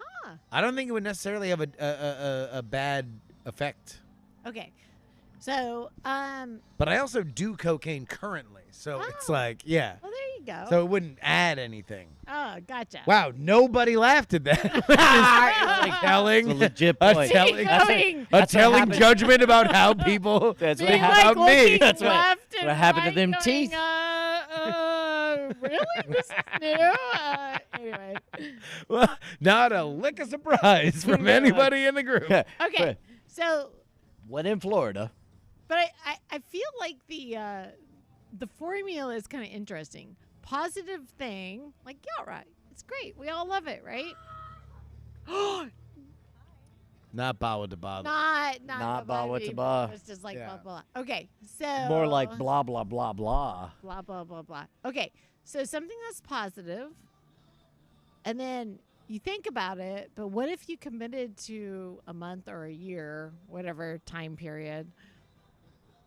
Huh. I don't think it would necessarily have a bad effect. Okay. So, But I also do cocaine currently, so it's Oh. like, yeah. well, there you go. So it wouldn't add anything. oh, gotcha. Wow, nobody laughed at that. It's a telling, legit a point. telling, Keep going. a That's what telling happened. judgment about how people. That's what Being happened. like about me. looking That's what- left and what happened to right, them going, teeth. Really? This is new? Anyway. Well, not a lick of surprise from anybody in the group. Okay. So, When in Florida. but I feel like the formula is kind of interesting. Positive thing, like, yeah, right. It's great. We all love it, right? Not Bawa de Bawa. Not Bawa to Bawa. It's just like Yeah. blah, blah, blah. Okay. So. More like blah, blah, blah, blah. blah blah blah blah. Okay, so something that's positive, and then you think about it, but what if you committed to a month or a year, whatever time period?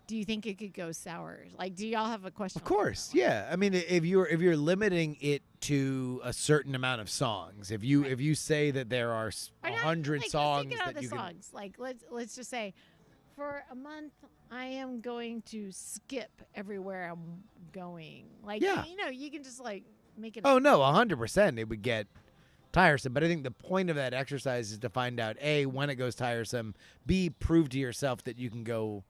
Do you think it could go sour? Like, do y'all have a question? Of course, yeah. I mean, if you're limiting it to a certain amount of songs, if you say that there are Or not, 100 like, songs let's take it out of that the you can. songs. Like, let's just say, for a month, I am going to skip everywhere I'm going. Like, Yeah. you can just like make it. Oh no, 100%. It would get tiresome. But I think the point of that exercise is to find out A, when it goes tiresome, B, prove to yourself that you can go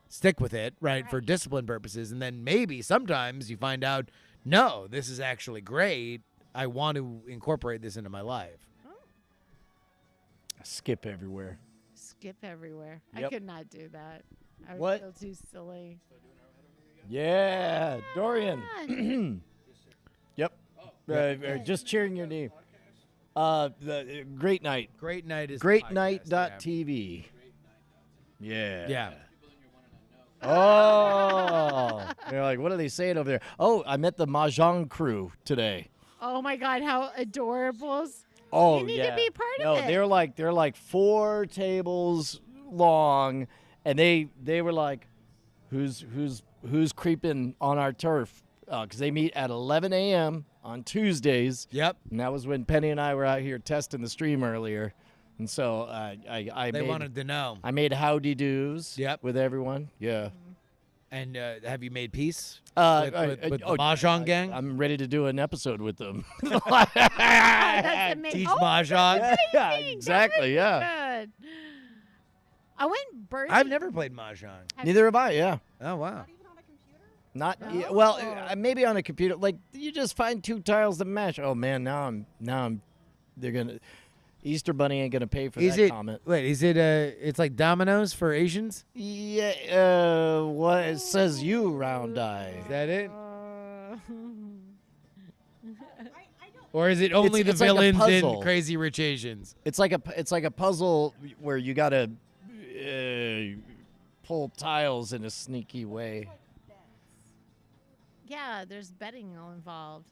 stick with it, right, for discipline purposes, and then maybe sometimes you find out, no, this is actually great. I want to incorporate this into my life. Skip everywhere. Skip everywhere. I Yep. could not do that. I would What? feel too silly. Yeah, Dorian. Yep. Just cheering your name. The Great Night. Great Night is GreatNight.tv. Yeah. Yeah. Oh. They're like, what are they saying over there? Oh, I met the Mahjong crew today. Oh my God, how adorables! Oh, You need to yeah. be part of no, it. they're like 4 tables long, and they were like, who's creeping on our turf? Because they meet at 11 a.m. on Tuesdays. Yep. And that was when Penny and I were out here testing the stream earlier, and so They made, wanted to know. I made howdy do's. Yep. With everyone. Yeah. And have you made peace Uh, with the Mahjong gang? I'm ready to do an episode with them. That's amazing. Teach Oh, Mahjong? Yeah, exactly. Yeah. good. I went birdie. I've never played Mahjong. Neither have I. Yeah. Oh, wow. Even on a computer? Not No? yeah, well, maybe on a computer. Like you just find 2 tiles to match. Oh man, now I'm. They're gonna. Easter Bunny ain't gonna pay for Is that it, comment. wait, is it, it's like dominoes for Asians? Yeah. What it says you round eye. Is that it? Uh, Or is it only It's the like a villains in puzzle. Crazy Rich Asians? It's like a puzzle where you gotta pull tiles in a sneaky way. yeah, there's betting all involved.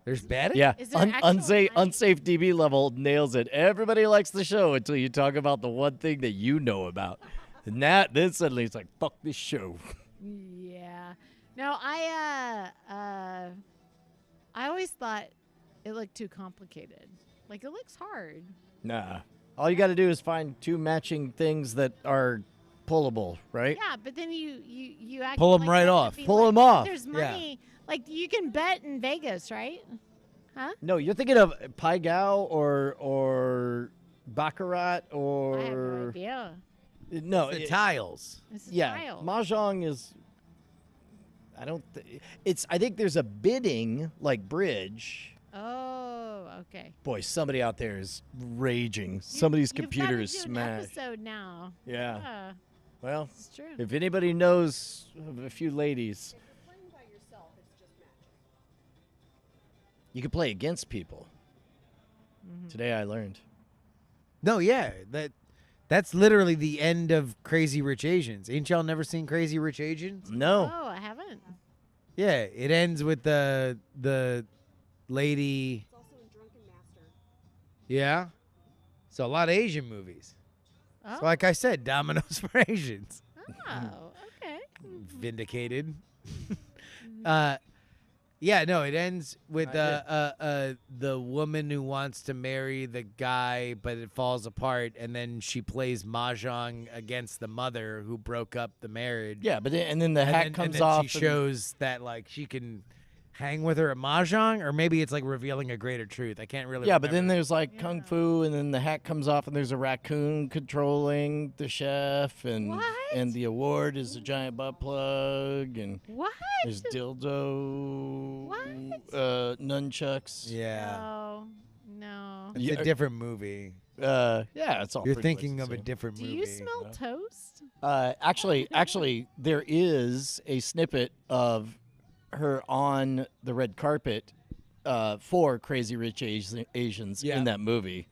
There's betting? Yeah, Is there actual unsafe money? unsafe DB level nails it. Everybody likes the show until you talk about the one thing that you know about, and then suddenly it's like fuck this show. Yeah. No, I always thought it looked too complicated. Like it looks hard. Nah, all you got to do is find 2 matching things that are pullable, right? Yeah, but then you act Pull 'em like right you have to off. be Pull like, 'em off. There's Yeah. money. Like you can bet in Vegas, right? Huh? No, you're thinking of Pai Gow or Baccarat I have no or idea. no, The tiles. This is yeah, wild. Mahjong is. I think there's a bidding like bridge. Oh, okay. Boy, somebody out there is raging. Somebody's You've computer gotta is do an smashed. episode now. Yeah. Yeah, Well, it's true. if anybody knows of a few ladies, Playing by yourself, it's just magic. you can play against people. Mm-hmm. Today I learned. No, yeah. That's literally the end of Crazy Rich Asians. Ain't y'all never seen Crazy Rich Asians? No. Oh, I haven't. Yeah, it ends with the lady. It's also in Drunken Master. Yeah. So a lot of Asian movies. Oh. So like I said, Dominoes for Asians. Oh, okay. Vindicated. Yeah, no, it ends with the woman who wants to marry the guy, but it falls apart, and then she plays mahjong against the mother who broke up the marriage. Yeah, but then the hat comes and then off. She and- shows that like she can hang with her at mahjong, or maybe it's like revealing a greater truth. I can't really. Yeah, but then remember. there's like kung fu, and then the hat comes off, and there's a raccoon controlling the chef, and What? the award is a giant butt plug, and What? there's dildo, What? nunchucks. yeah, No. it's Yeah, a different movie. Yeah, it's all. You're pretty much thinking the of a same. different Do movie. you smell toast? Actually, there is a snippet of her on the red carpet for Crazy Rich Asians Yeah. in that movie.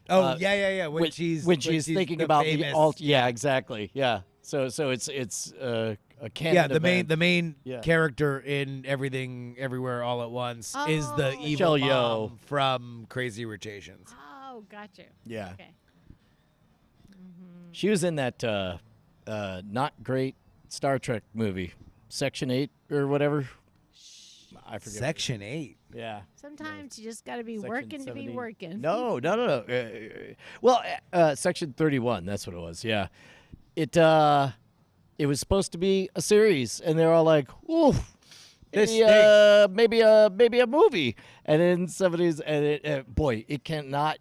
Oh yeah. When she's thinking the about famous, the alt. Yeah, exactly. Yeah. So it's a canon. Yeah, the event. main Yeah. character in Everything Everywhere All at Once is the Oh. evil Michelle Yeoh. mom from Crazy Rich Asians. Oh, got you. Yeah. Okay. She was in that not great Star Trek movie, Section 8 or whatever. I forget. Section 8. Yeah. Sometimes you just got to be Section working to be 70. working. No. Well, Section 31. That's what it was. Yeah. It was supposed to be a series, and they're all like, "Ooh, This maybe a movie." And then somebody's and it cannot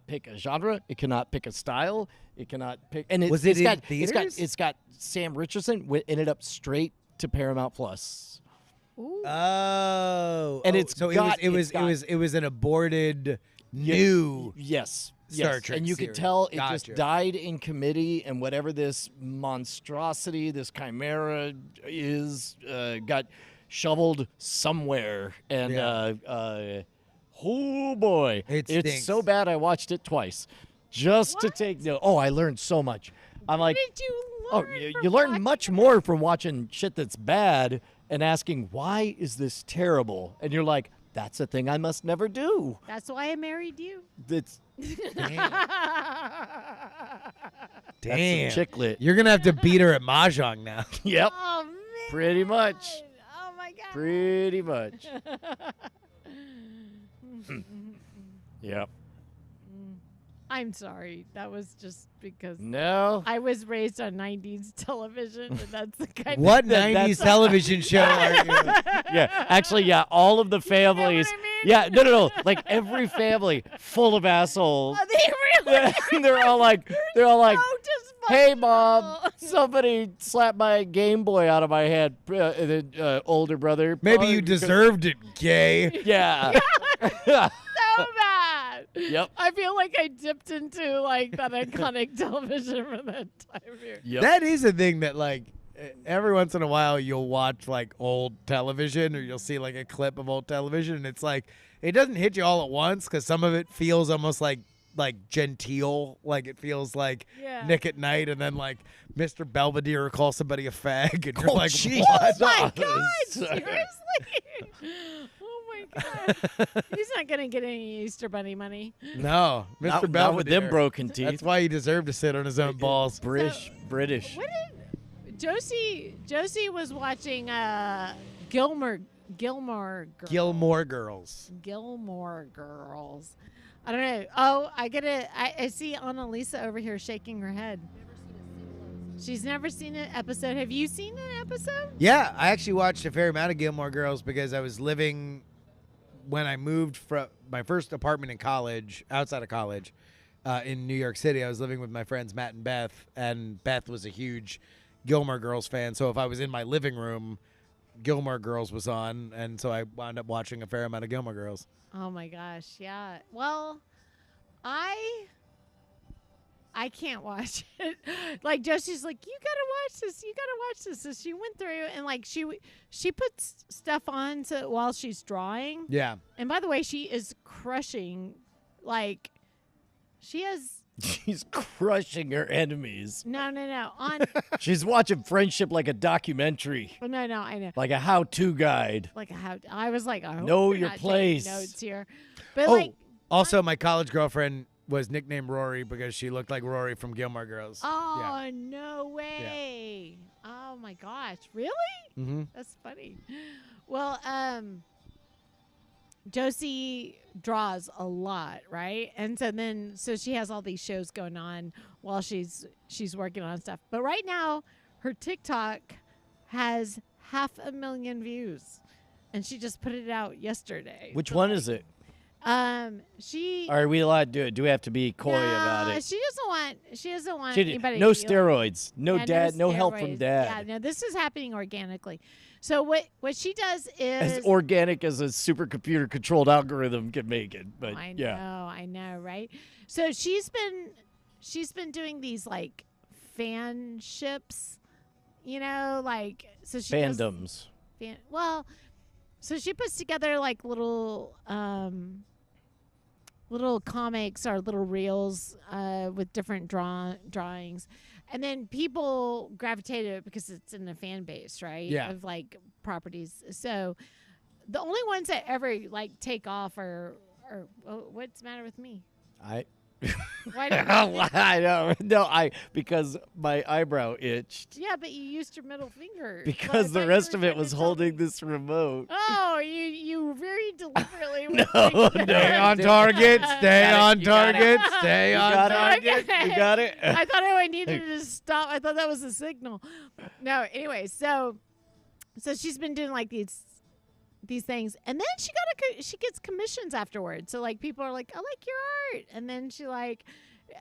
pick a genre. It cannot pick a style. It cannot pick. And Was it it's in got, theaters? It's got Sam Richardson. Ended up straight to Paramount Plus. Ooh. Oh. And it's so got- it was an aborted new Yes. Star yes. Trek And you could series. tell it Gotcha. just died in committee, and whatever this monstrosity, this chimera is, got shoveled somewhere. And oh boy, It it's stinks. so bad I watched it twice just to take note. Oh, I learned so much. I'm like, What did you oh, learn? you from learn watching much that? more from watching shit that's bad and asking why is this terrible, and you're like, that's a thing I must never do. That's why I married you. That's Damn. That's some chicklet. You're going to have to beat her at mahjong now. Yep. Oh man. Pretty much. Oh my god. Pretty much. Yep. I'm sorry. That was just because No. I was raised on 90s television, and that's the kind What of 90s television show are you? Yeah. Actually, yeah. All of the families. I mean? Yeah. No. Like every family full of assholes. Oh, they really And they're all like, "Hey, mom, dysfunctional." somebody slapped my Game Boy out of my hand." And then older brother. Maybe "Oh, you because-" deserved it, gay. Yeah. So bad. Yep. I feel like I dipped into like that iconic television from that time period. Yep. That is a thing that, like, every once in a while you'll watch, like, old television, or you'll see, like, a clip of old television, and it's like, it doesn't hit you all at once because some of it feels almost like genteel, like it feels like Yeah. Nick at Night, and then like Mr. Belvedere calls somebody a fag, and you're Oh, like, jeez. what? Oh my God! Seriously? Oh my God! He's not gonna get any Easter Bunny money. No, Mr. Not, Belvedere. not with them broken teeth. That's why he deserved to sit on his own balls. British. What did Josie was watching Gilmore Girls. Gilmore Girls. Gilmore Girls. I don't know. Oh, I see Annalisa over here shaking her head. She's never seen an episode. Have you seen an episode? Yeah, I actually watched a fair amount of Gilmore Girls because I was living when I moved from my first apartment in college, outside of college, in New York City. I was living with my friends Matt and Beth was a huge Gilmore Girls fan. So if I was in my living room, Gilmore Girls was on, and so I wound up watching a fair amount of Gilmore Girls. Oh my gosh, yeah. Well, I can't watch it. Like Josie's like, you gotta watch this. You gotta watch this. So she went through and like she puts stuff on while she's drawing. Yeah. And by the way, she is crushing. Like, she has She's crushing her enemies. No. On She's watching Friendship like a documentary, no, I know. like a how-to guide. Like how I was like, I hope Know we're your not taking place. Notes here, but Oh, like, also, my college girlfriend was nicknamed Rory because she looked like Rory from Gilmore Girls. oh no way! Oh my gosh, really? Mm-hmm. That's funny. Well, Josie draws a lot, right? And so she has all these shows going on while she's working on stuff. But right now, her TikTok has 500,000 views, and she just put it out yesterday. Which So, one like, is it? She. Are we allowed to do it? Do we have to be coy about it? She doesn't want She anybody. no to- steroids. No Yeah, dad. No help from steroids. dad. Yeah, no, this is happening organically. So what she does is As organic as a supercomputer controlled algorithm can make it. But I yeah. know, right? So she's been doing these like fanships, like so she does Fandoms. so she puts together like little comics or little reels with different drawings, and then people gravitate to it because it's in the fan base, right? Yeah. Of like properties. So the only ones that ever like take off are what's the matter with me? I Why do I know. No, because my eyebrow itched. Yeah, but you used your middle finger. Because the rest of it was holding this remote. Oh, you very deliberately. were No, thinking no. Stay that. on target. Stay Got it, on you got it. target. Stay You on got target. it? You got it? I thought I needed to stop. I thought that was a signal. No, anyway, so she's been doing like these things, and then she gets commissions afterwards. So like people are like, I like your art, and then she like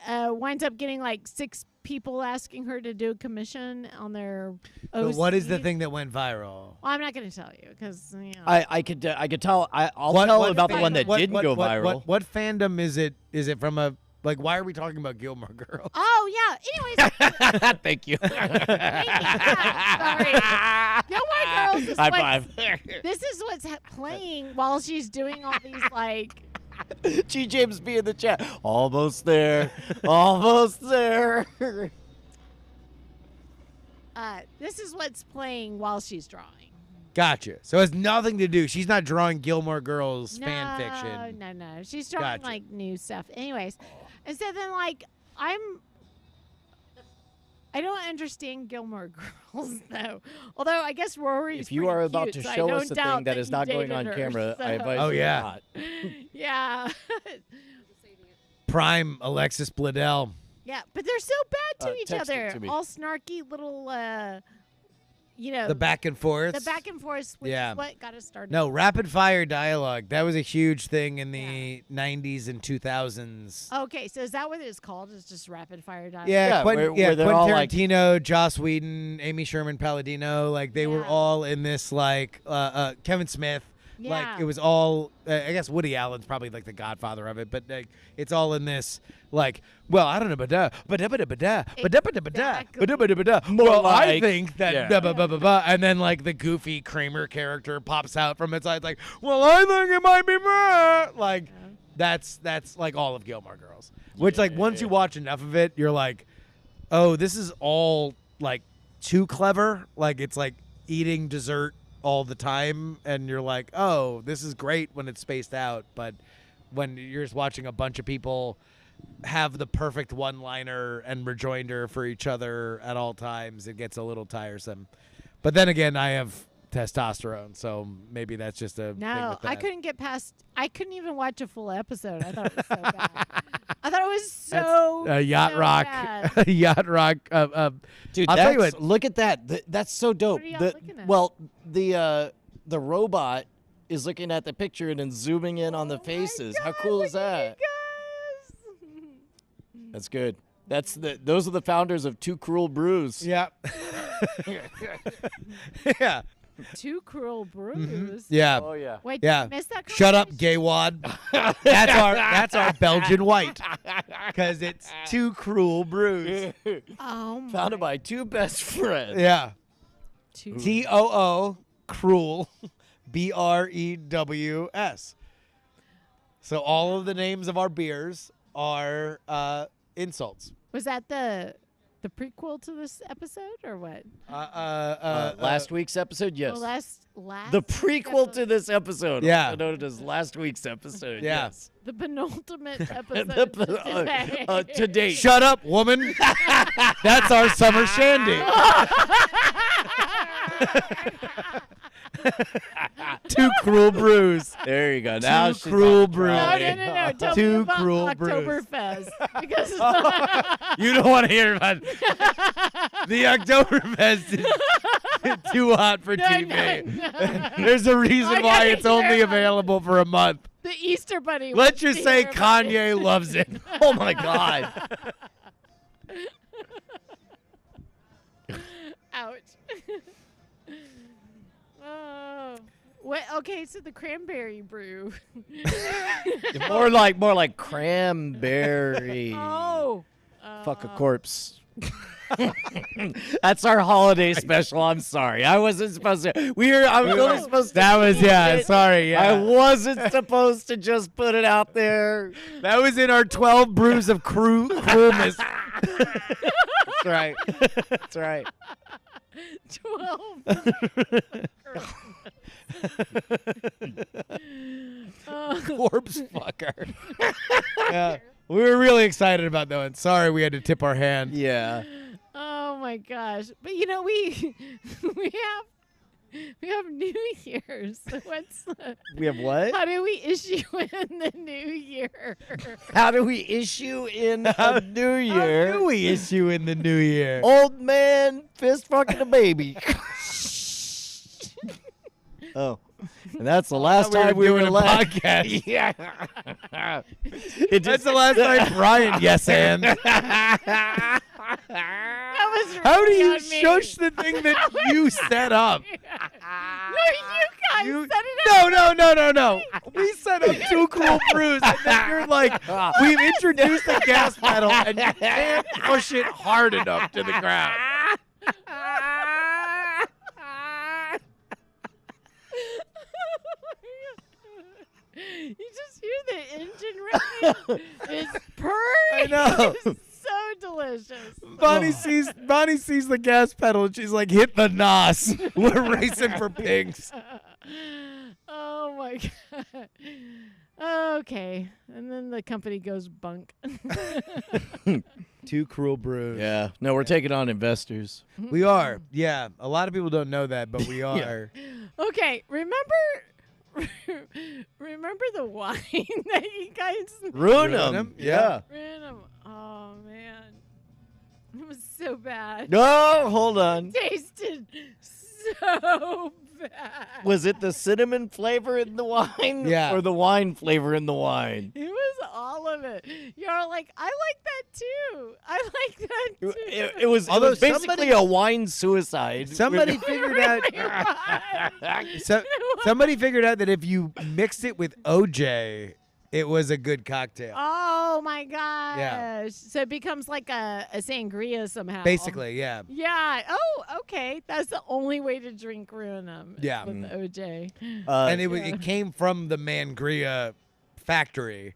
winds up getting like 6 people asking her to do a commission on their. But what is the OCs. thing that went viral? Well, I'm not going to tell you because I could tell. I'll tell about the one that didn't go viral. What fandom is it? Is it from a like? Why are we talking about Gilmore Girls? Oh yeah. Anyways, Thank you. sorry. Gilmore Girls is High what's- five. This is what's playing while she's doing all these like. G. James B in the chat. Almost there. Almost there. This is what's playing while she's drawing. Gotcha. So it has nothing to do. She's not drawing Gilmore Girls fan fiction. No. She's drawing Gotcha. like new stuff. Anyways, and so then like I don't understand Gilmore Girls though. Although I guess Rory's If you are pretty about cute, to so I show don't us a doubt thing that is he not going dated on her, camera, I so- advise Oh, you yeah. not. Yeah. Prime Alexis Bledel. Yeah, but they're so bad to each text it other. to me. All snarky little The back and forth. the back and forth, which Yeah. is what got us started. No, rapid fire dialogue. That was a huge thing in the 90s and 2000s. Okay, so is that what it's called? It's just rapid fire dialogue? Yeah, Quentin, where they're Quentin all like- Tarantino, Joss Whedon, Amy Sherman Palladino, like they were Yeah. all in this like Kevin Smith. Yeah. Like it was all I guess Woody Allen's probably like the godfather of it, but like it's all in this like well I don't know well I like- think that Yeah. blah, blah, blah, blah, blah. And then like the goofy Kramer character pops out from inside like well I think it might be more like that's like all of Gilmore Girls, which like once you watch enough of it you're like oh this is all like too clever, like it's like eating dessert all the time and you're like oh this is great when it's spaced out, but when you're just watching a bunch of people have the perfect one-liner and rejoinder for each other at all times it gets a little tiresome. But then again I have testosterone, so maybe that's just a thing No, with that. I couldn't even watch a full episode. I thought it was so bad. I thought it was so Yacht so Rock bad. Yacht Rock Dude, I'll tell you that's- what. look at that. That's so dope. What are y'all looking at? Well, the robot is looking at the picture and then zooming in on the Oh my faces. How God, cool is look at that? you guys. That's good. Those are the founders of Too Cruel Brews. yeah yeah Too Cruel Brews. yeah Oh yeah. Wait, Yeah. did you miss that Shut up, conversation? gay wad. That's our Belgian white, because it's Too Cruel Brews. Oh my. Founded by two best friends. Yeah, Too TOO cruel, BREWS. So all of the names of our beers are insults. Was that the prequel to this episode or what? Last week's episode, yes. Well, last The prequel to this episode. Yeah. Also known as last week's episode. Yeah. Yes. the penultimate episode To date. Shut up, woman. That's our summer shandy. Too cruel brews. There you go. Now Too cruel brews. No. Tell Too me about cruel brews. Oktoberfest because You don't want to hear about the Oktoberfest is too hot for TV. no. There's a reason I why gotta it's only hear available for a month. the Easter Bunny. Let's wants just to say hear about it. Kanye loves it. Oh my God. Ouch. Oh. What? Okay, so the cranberry brew. more like cranberry. Oh. Fuck a corpse. That's our holiday special. I'm sorry. I wasn't supposed to. I was only supposed to. That was, yeah, it. sorry. I Yeah. wasn't supposed to just put it out there. That was in our 12 brews of cruelness. That's right. That's right. 12. Corpse fucker. Yeah. We were really excited about that one. Sorry we had to tip our hand. Yeah. Oh my gosh! But we have New Year's. So what's We have what? how do we issue in the New Year? How do we issue in a new year? How do we issue in the new year? Old man fist fucking a baby. Oh. And that's the last we were time we doing were a allowed. podcast. Yeah. That's the last time Brian yes and. That was How do really you on me. shush the thing that you set up? No, you guys You- set it up. No. We set up Two Cool Brews, and then you're like, we've introduced the gas pedal, and you can't push it hard enough to the ground. You just hear the engine running. It's purring. I know. It's so delicious. Bonnie sees the gas pedal, and she's like, hit the nos. We're racing for pinks. Oh my god. Okay, and then the company goes bunk. Two Cruel Brews. Yeah. No, we're taking on investors. We are. Yeah. A lot of people don't know that, but we are. Okay, remember the wine that you guys Ruin Ruin 'em? them. Yeah. ran 'em? Oh man, it was so bad. No, hold on. Tasted so bad. Was it the cinnamon flavor in the wine? Yeah. Or the wine flavor in the wine? It was all of it. You're like, I like that too. I like that too. It was Although basically somebody- a wine suicide. Somebody figured out. Somebody figured out that if you mixed it with OJ, it was a good cocktail. Oh my gosh. So it becomes like a sangria somehow. Basically, yeah. Yeah. Oh, okay. That's the only way to drink Ruinum. Yeah. With OJ. And it Yeah. it came from the Mangria factory,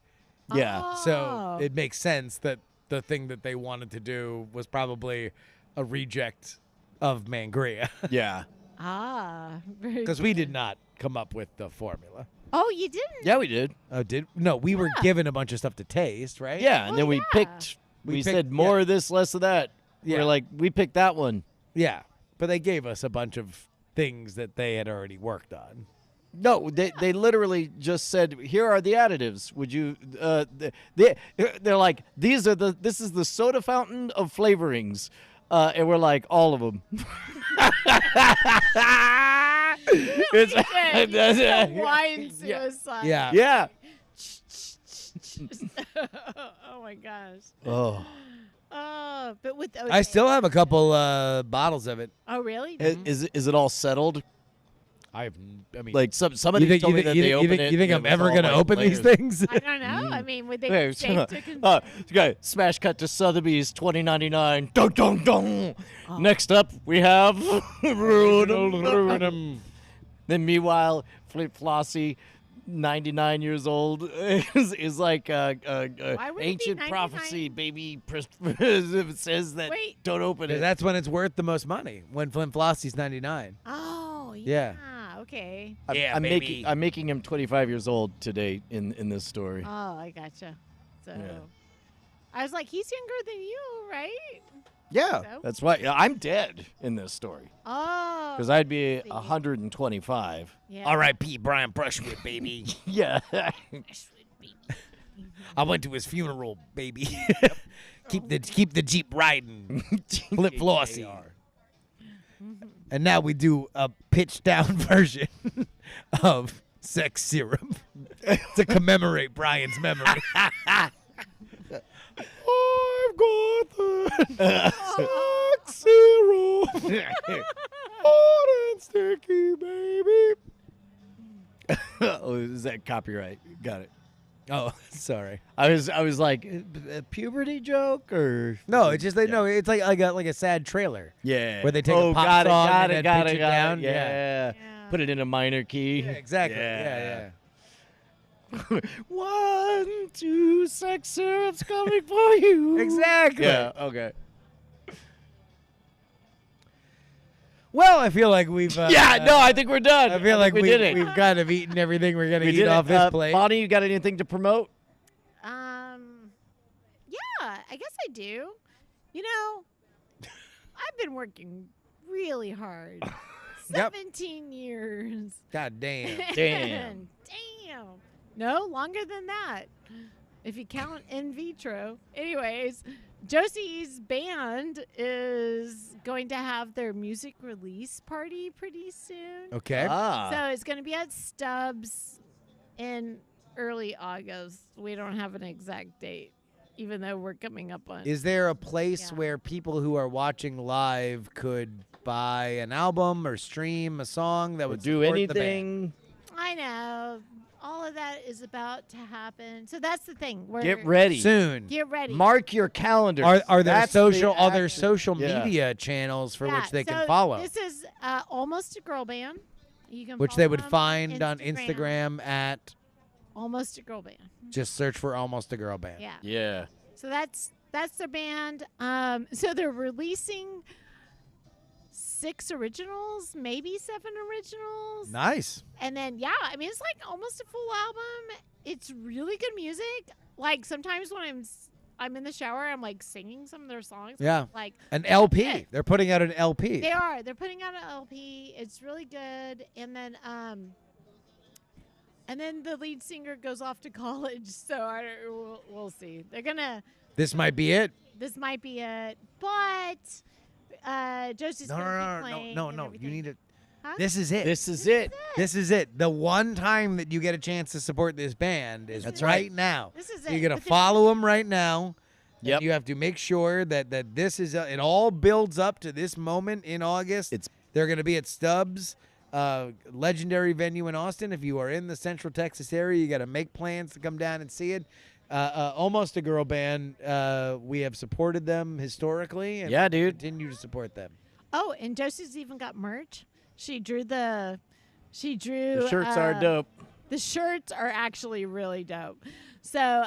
yeah. so Oh. it makes sense that the thing that they wanted to do was probably a reject of Mangria, Yeah. Very because we did not come up with the formula. Oh, you didn't? Yeah, we did. Oh, no, we were Yeah. given a bunch of stuff to taste, right? Yeah, and Oh, then we yeah. picked. We We picked- said more yeah. of this, less of that. Yeah. We're like, we picked that one. Yeah, but they gave us a bunch of things that they had already worked on. No, they literally just said, "Here are the additives. Would you?" They're like, "This is the soda fountain of flavorings," and we're like, "All of them." It's- You did a wine suicide. Yeah. yeah. Oh my gosh. Oh, But with OJ. I still have a couple bottles of it. Oh really? is it all settled? I mean, Like somebody told me that they opened it. you think and I'm it was ever all, gonna like, open these layers. things? I don't know. I mean, would they Okay, be safe to okay, smash cut to Sotheby's, $20.99. Dun dun dun. Next up, we have Ruinum. Then meanwhile, Flip Flossie 99 years old is like Why would it be ancient 99? prophecy, baby. It says that Wait. don't open it. That's when it's worth the most money. When Flint Flossie's 99. Oh, Yeah. yeah. Okay. I'm making him 25 years old today in this story. Oh, I gotcha. So, Yeah. I was like, he's younger than you, right? Yeah, So? that's why I'm dead in this story Oh. because I'd be See. 125. Yeah. R.I.P. Brian Brushwood, baby. Yeah. I went to his funeral, baby. keep the Jeep riding. Flip Flossie. And now we do a pitch down version of Sex Syrup to commemorate Brian's memory. I've got the Sex Syrup. Hot and sticky, baby. Oh, is that copyright? Got it. Oh, sorry. I was like, a puberty joke or No, it's just no. It's like a sad trailer. yeah, Where they take a pop got song it, got and it, then got pitch it, it got down. it. Yeah. Yeah. Yeah. Put it in a minor key. Yeah, exactly. Yeah. 1, 2, sex syrup's coming for you. Exactly. Yeah. Okay. Well, I feel like we've. Yeah. No, I think we're done. I feel like we did it. we've kind of eaten everything we're gonna We eat did off it. this plate. Bonnie, you got anything to promote? Yeah, I guess I do. You know, I've been working really hard. Yep. 17 years. God damn. Damn. Damn. No, longer than that. If you count in vitro. Anyways, Josie's band is going to have their music release party pretty soon. Okay. So it's going to be at Stubbs in early August. We don't have an exact date, even though we're coming up on. Is there a place Yeah. where people who are watching live could buy an album or stream a song that would do support the band? anything? I know. All of that is about to happen. So that's the thing. Get ready. Soon? Get ready. Mark your calendar. Are there That's the other action. social Yeah. media channels for Yeah, which they so can follow? This is Almost a Girl Band. You can Which they follow would them find on Instagram at Almost a Girl Band. just search for Almost a Girl Band. Yeah. Yeah. So that's their band. So they're releasing 6 originals, maybe 7 originals. Nice. And then I mean it's like almost a full album. It's really good music. Like sometimes when I'm in the shower, I'm like singing some of their songs. Yeah. Like An LP. Yeah. They're putting out an LP. they are. They're putting out an LP. It's really good. And then the lead singer goes off to college. So we'll see. They're gonna. This might be it. This might be it. But Josie's gonna be playing. No. and You everything. need it. Huh? This is it. This is it. This is it. The one time that you get a chance to support this band is That's right right. now. This is So it. you're gonna But then- follow them right now. and Yep. You have to make sure that this is it all builds up to this moment in August. They're gonna be at Stubbs, legendary venue in Austin. If you are in the Central Texas area, you got to make plans to come down and see it. Almost a Girl Band. We have supported them historically, and Yeah, we dude. continue to support them. Oh, and Josie's even got merch. She drew. The shirts are dope. The shirts are actually really dope. So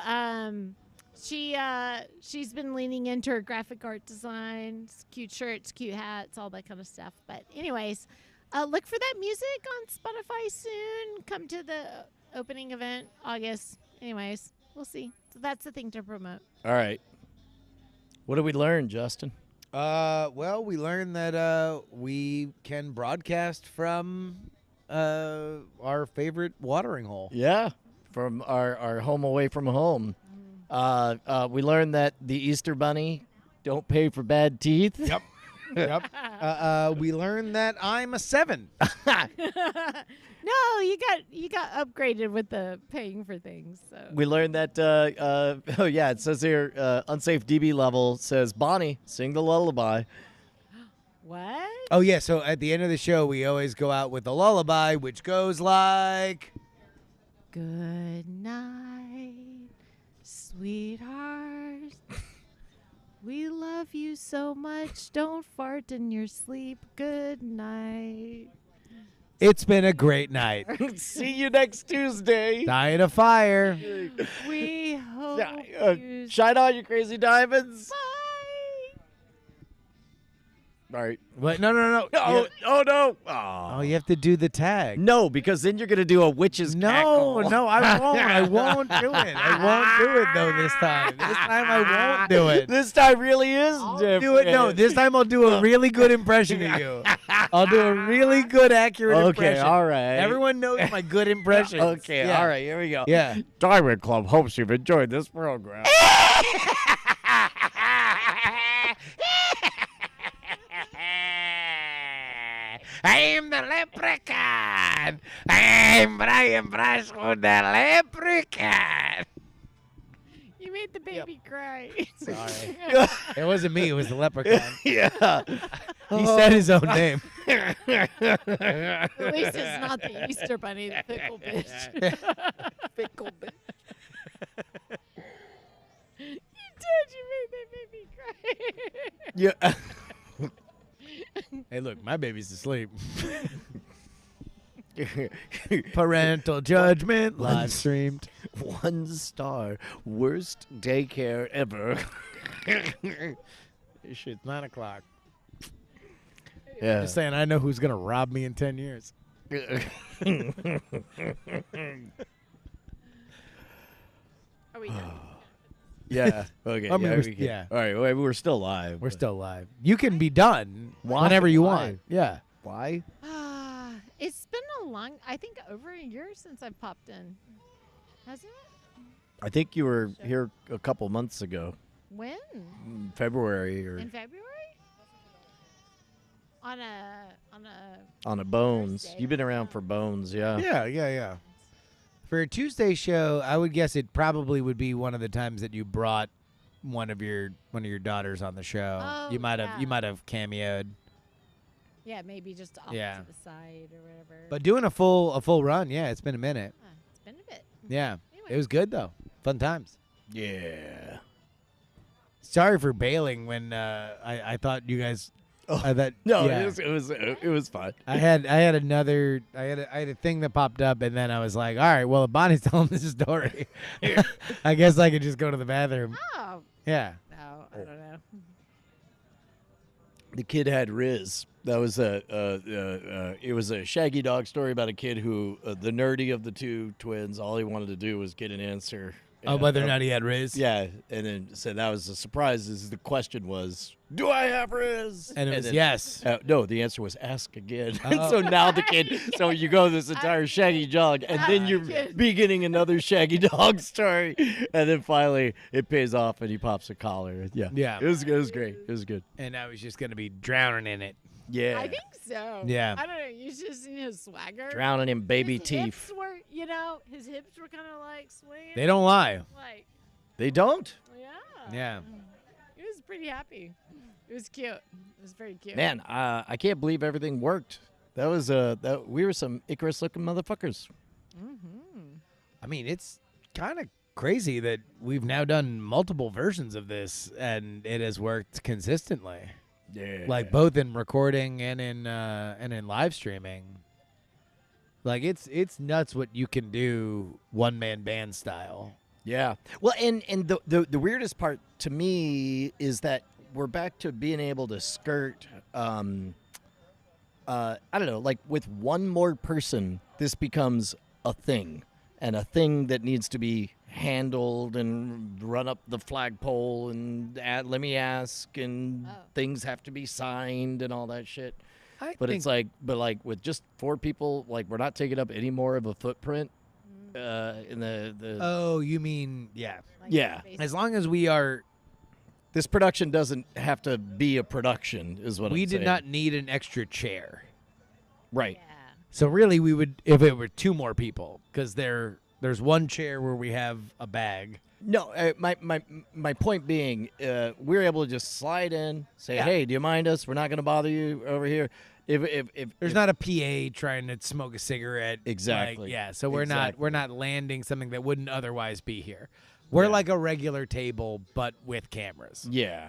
she's been leaning into her graphic art designs, cute shirts, cute hats, all that kind of stuff. But anyways, look for that music on Spotify soon. Come to the opening event August. Anyways, we'll see. So that's the thing to promote. All right. What did we learn, Justin? Well, we learned that we can broadcast from our favorite watering hole. Yeah, from our home away from home. We learned that the Easter Bunny don't pay for bad teeth. Yep. Yep. We learned that I'm a 7. No, you got upgraded with the paying for things. So We learned that, oh yeah, it says here, unsafe DB level says, Bonnie, sing the lullaby. what? Oh, yeah. So at the end of the show, we always go out with a lullaby, which goes like. Good night, sweetheart. We love you so much. Don't fart in your sleep. Good night. It's been a great night. See you next Tuesday. Diet of fire. We hope you Shine on, you crazy diamonds. Bye. All right. What? No. Oh no. Oh, you have to do the tag. No, because then you're gonna do a witch's No, cackle. I won't. I won't do it. I won't do it though this time. This time I won't do it. This time really is different. Do it. No, this time I'll do a really good impression of you. I'll do a really good, accurate Okay, impression. all right. Everyone knows my good impressions. Okay, Yeah. all right, here we go. Yeah. Diamond Club hopes you've enjoyed this program. I'm the leprechaun. I'm Brian Brushwood, the leprechaun. You made the baby cry. Sorry. It wasn't me. It was the leprechaun. Yeah. He said his own name. At least it's not the Easter bunny, the pickle bitch. Fickle bit. You did. You made that baby cry. Yeah. Hey, look, my baby's asleep. Parental judgment live streamed. 1 star. Worst daycare ever. Shit's 9 o'clock. Yeah. Just saying, I know who's gonna rob me in 10 years. Are we done? Yeah. Okay. I mean, yeah, we're- we can- yeah. All right. Wait, we're still live. We're still live. You can be done Why? whenever you Why? want. Yeah. Why? It's been I think over a year since I popped in. Hasn't it? I think you were here a couple months ago, When? February or In February? On a on a Bones. Thursday. You've been around for Bones, yeah. Yeah. For a Tuesday show, I would guess it probably would be one of the times that you brought one of your daughters on the show. Oh, you might yeah. have cameoed. yeah, maybe just off Yeah. to the side or whatever. But doing a full run, yeah, it's been a minute. It's been a bit. Yeah. Anyway. It was good though. Fun times. Yeah. Sorry for bailing when I thought you guys that No, yeah. it was fun. I had a thing that popped up, and then I was like, all right, well, if Bonnie's telling this story, I guess I could just go to the bathroom. Oh, Yeah. no, I don't know. The kid had Riz. That was it was a Shaggy Dog story about a kid who, the nerdy of the two twins, all he wanted to do was get an answer. Whether or not he had Riz. Yeah, and then said that was a surprise. The question was, do I have Riz? And it was then- yes. No, the answer was ask again. Oh. So now the kid, so you go this entire Shaggy Dog, and then you're beginning another Shaggy Dog story, and then finally it pays off, and he pops a collar. Yeah, Yeah. it was great. It was good. And I was just going to be drowning in it. Yeah, I think so. Yeah. I don't know. You should have seen his swagger. drowning in baby his teeth. Hips were, his hips were kind of like swaying. They don't lie. Like, They don't. yeah. Yeah. He was pretty happy. It was cute. It was very cute. Man, I can't believe everything worked. That was we were some Icarus looking motherfuckers. I mean, it's kind of crazy that we've now done multiple versions of this, and it has worked consistently. Yeah, Like both in recording and in live streaming. Like it's nuts what you can do one man band style. Yeah. Well, and the weirdest part to me is that we're back to being able to skirt. I don't know, like with one more person, this becomes a thing, and a thing that needs to be handled and run up the flagpole and let me ask, and things have to be signed and all that shit. But it's like, with just 4 people, like we're not taking up any more of a footprint in the. Oh, you mean Like, yeah. basically- as long as we are. This production doesn't have to be a production, is what We I'm did saying. not need an extra chair. Right. Yeah. So really, we would if it were 2 more people, because there's one chair where we have a bag. No, my point being, we're able to just slide in, say, Yeah. hey, do you mind us? We're not going to bother you over here. If There's not a PA trying to smoke a cigarette. Exactly. Like, yeah. So we're Exactly. not landing something that wouldn't otherwise be here. We're Yeah. like a regular table, but with cameras. yeah,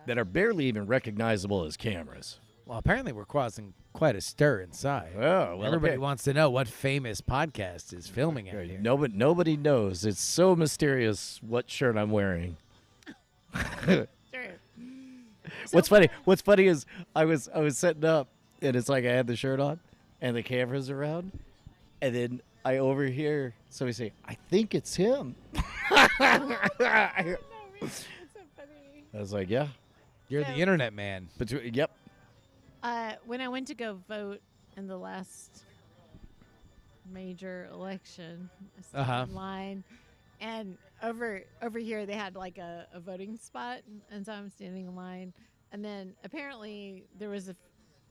that are barely even recognizable as cameras. Well, apparently we're causing quite a stir inside. Oh, well, Everybody okay. wants to know what famous podcast is filming out here. Nobody knows. It's so mysterious what shirt I'm wearing. Sure. What's funny is I was setting up, and it's like I had the shirt on, and the camera's around, and then I overhear somebody say, "I think it's him." I was like, "Yeah, You're the internet man. yep." When I went to go vote in the last major election, I stood in line, and over here they had like a voting spot, and so I'm standing in line, and then apparently there was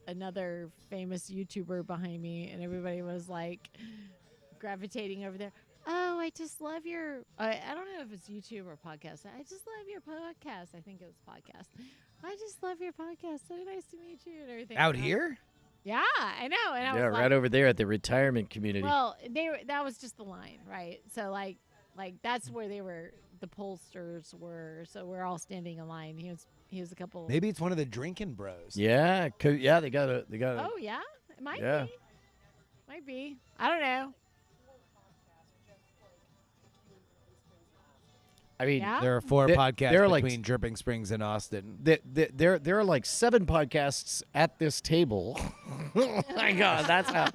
another famous YouTuber behind me, and everybody was like gravitating over there. Oh, I just love your. I don't know if it's YouTube or podcast. I just love your podcast. I think it was podcast. I just love your podcast. So nice to meet you and everything. Out And I- here? Yeah, I know. And I Yeah, was right like, over there at the retirement community. well, that was just the line, right? So like that's where they were. The pollsters were. So we're all standing in line. He was a couple. Maybe it's one of the drinking bros. yeah, they got a. Oh yeah, it might Yeah. be. Might be. I don't know. I mean, Yeah. There are 4 There- podcasts there are like- between Dripping Springs and Austin. there are like 7 podcasts at this table. Oh my God, that's how.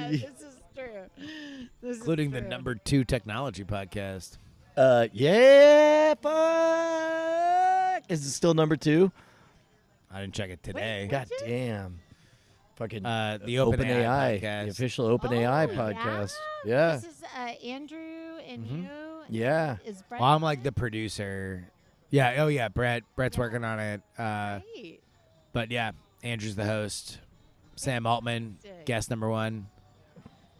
This is true. This Including is the true. number 2 technology podcast. Yeah, fuck. Is it still number 2? I didn't check it today. God damn. Fucking The OpenAI the podcast. official OpenAI Oh, podcast. Yeah. This is Andrew and you. and Yeah. Is Brett Well, I'm like the producer. Yeah. Oh, yeah. Brett's working on it. right? But yeah, Andrew's the host. Sam Altman, Fantastic. guest number 1.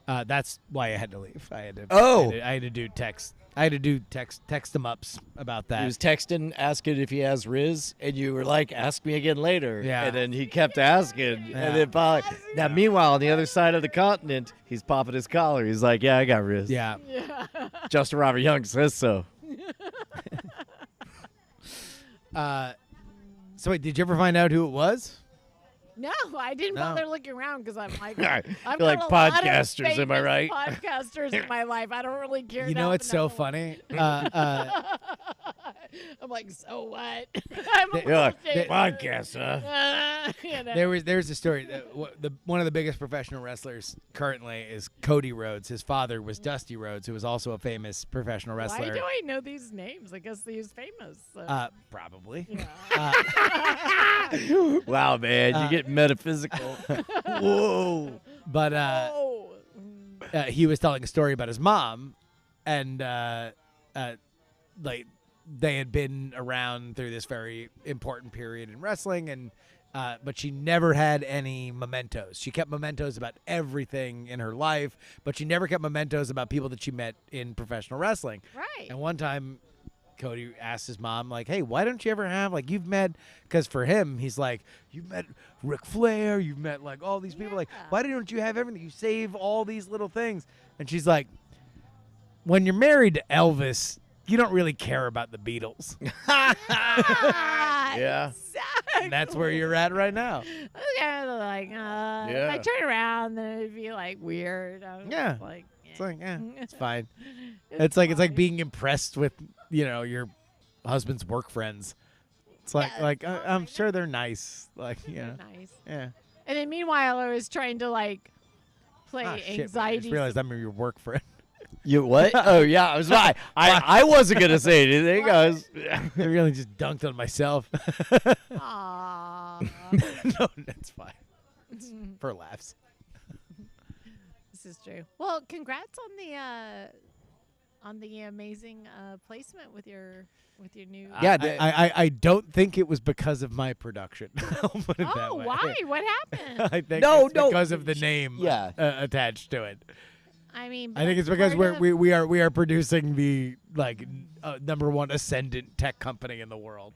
That's why I had to leave. I had to. Oh. I had to do text. I had to do text them ups about that. He was texting, asking if he has Riz, and you were like, ask me again later. Yeah. And then he kept asking. Yeah. And then finally, now, meanwhile, on the other side of the continent, he's popping his collar. He's like, yeah, I got Riz. yeah. Justin Robert Young says so. So wait, did you ever find out who it was? No, I didn't No. bother looking around because I'm like, I I've feel like got a lot of podcasters, am I famous right? Podcasters in my life. I don't really care. You to know help what's so another one. funny? I'm like, so what? I'm a They- You're like, bullshit. podcast, huh? You know. There's a story. One of the biggest professional wrestlers currently is Cody Rhodes. His father was Dusty Rhodes, who was also a famous professional Why wrestler. do I know these names? I guess he's famous. So. Probably. Yeah. Wow, man. You get metaphysical. Whoa. But Oh. he was telling a story about his mom, and like they had been around through this very important period in wrestling, and but she never had any mementos. She kept mementos about everything in her life, but she never kept mementos about people that she met in professional wrestling. Right. And one time, Cody asked his mom, like, hey, why don't you ever have, like, you've met, because for him, he's like, you've met Ric Flair, you've met, like, all these people. Like, Yeah. why don't you have everything? You save all these little things. And she's like, when you're married to Elvis, you don't really care about the Beatles. Yeah. Exactly. And that's where you're at right now. I was kind of like, if I Yeah. turn around, then it'd be like weird. I was Yeah. Like, It's like, yeah, it's fine. It's It's like fine. being impressed with, your husband's work friends. It's like, Yeah, it's I'm fine. sure they're nice. Like, They're nice. yeah. And then meanwhile, I was trying to like play Ah, shit, man, I anxiety. just realized I'm your work friend. You what? Oh, yeah. I was I wasn't going to say anything. I was. I really just dunked on myself. Aww. No, that's fine. It's for laughs. This is true. Well, congrats on the amazing placement with your new. Yeah, I don't think it was because of my production. I'll put it that Oh, way. why? What happened? I think No, it's no. because of the name Yeah. attached to it. I mean, I think it's but because part of- we are producing the number one ascendant tech company in the world.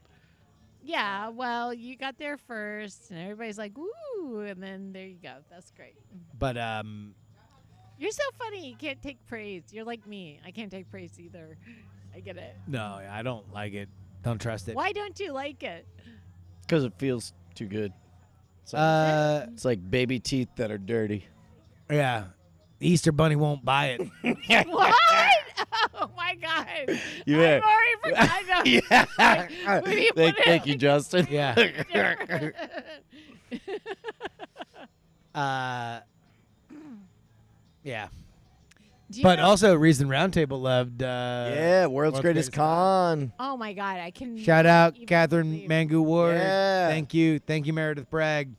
Yeah, well, you got there first, and everybody's like, "Ooh," and then there you go. That's great. But You're so funny. You can't take praise. You're like me. I can't take praise either. I get it. no, I don't like it. Don't trust it. Why don't you like it? Because it feels too good. It's like baby teeth that are dirty. Yeah. The Easter Bunny won't buy it. What? Oh my God! Yeah. I've already forgotten. Yeah. When you put Thank you, Justin. Yeah. Yeah. Do you But know- also, Reason Roundtable loved. Yeah, world's greatest con. oh my God, I can. Shout out even Catherine believe- Mangu Ward. Yeah. Thank you, Meredith Bragg.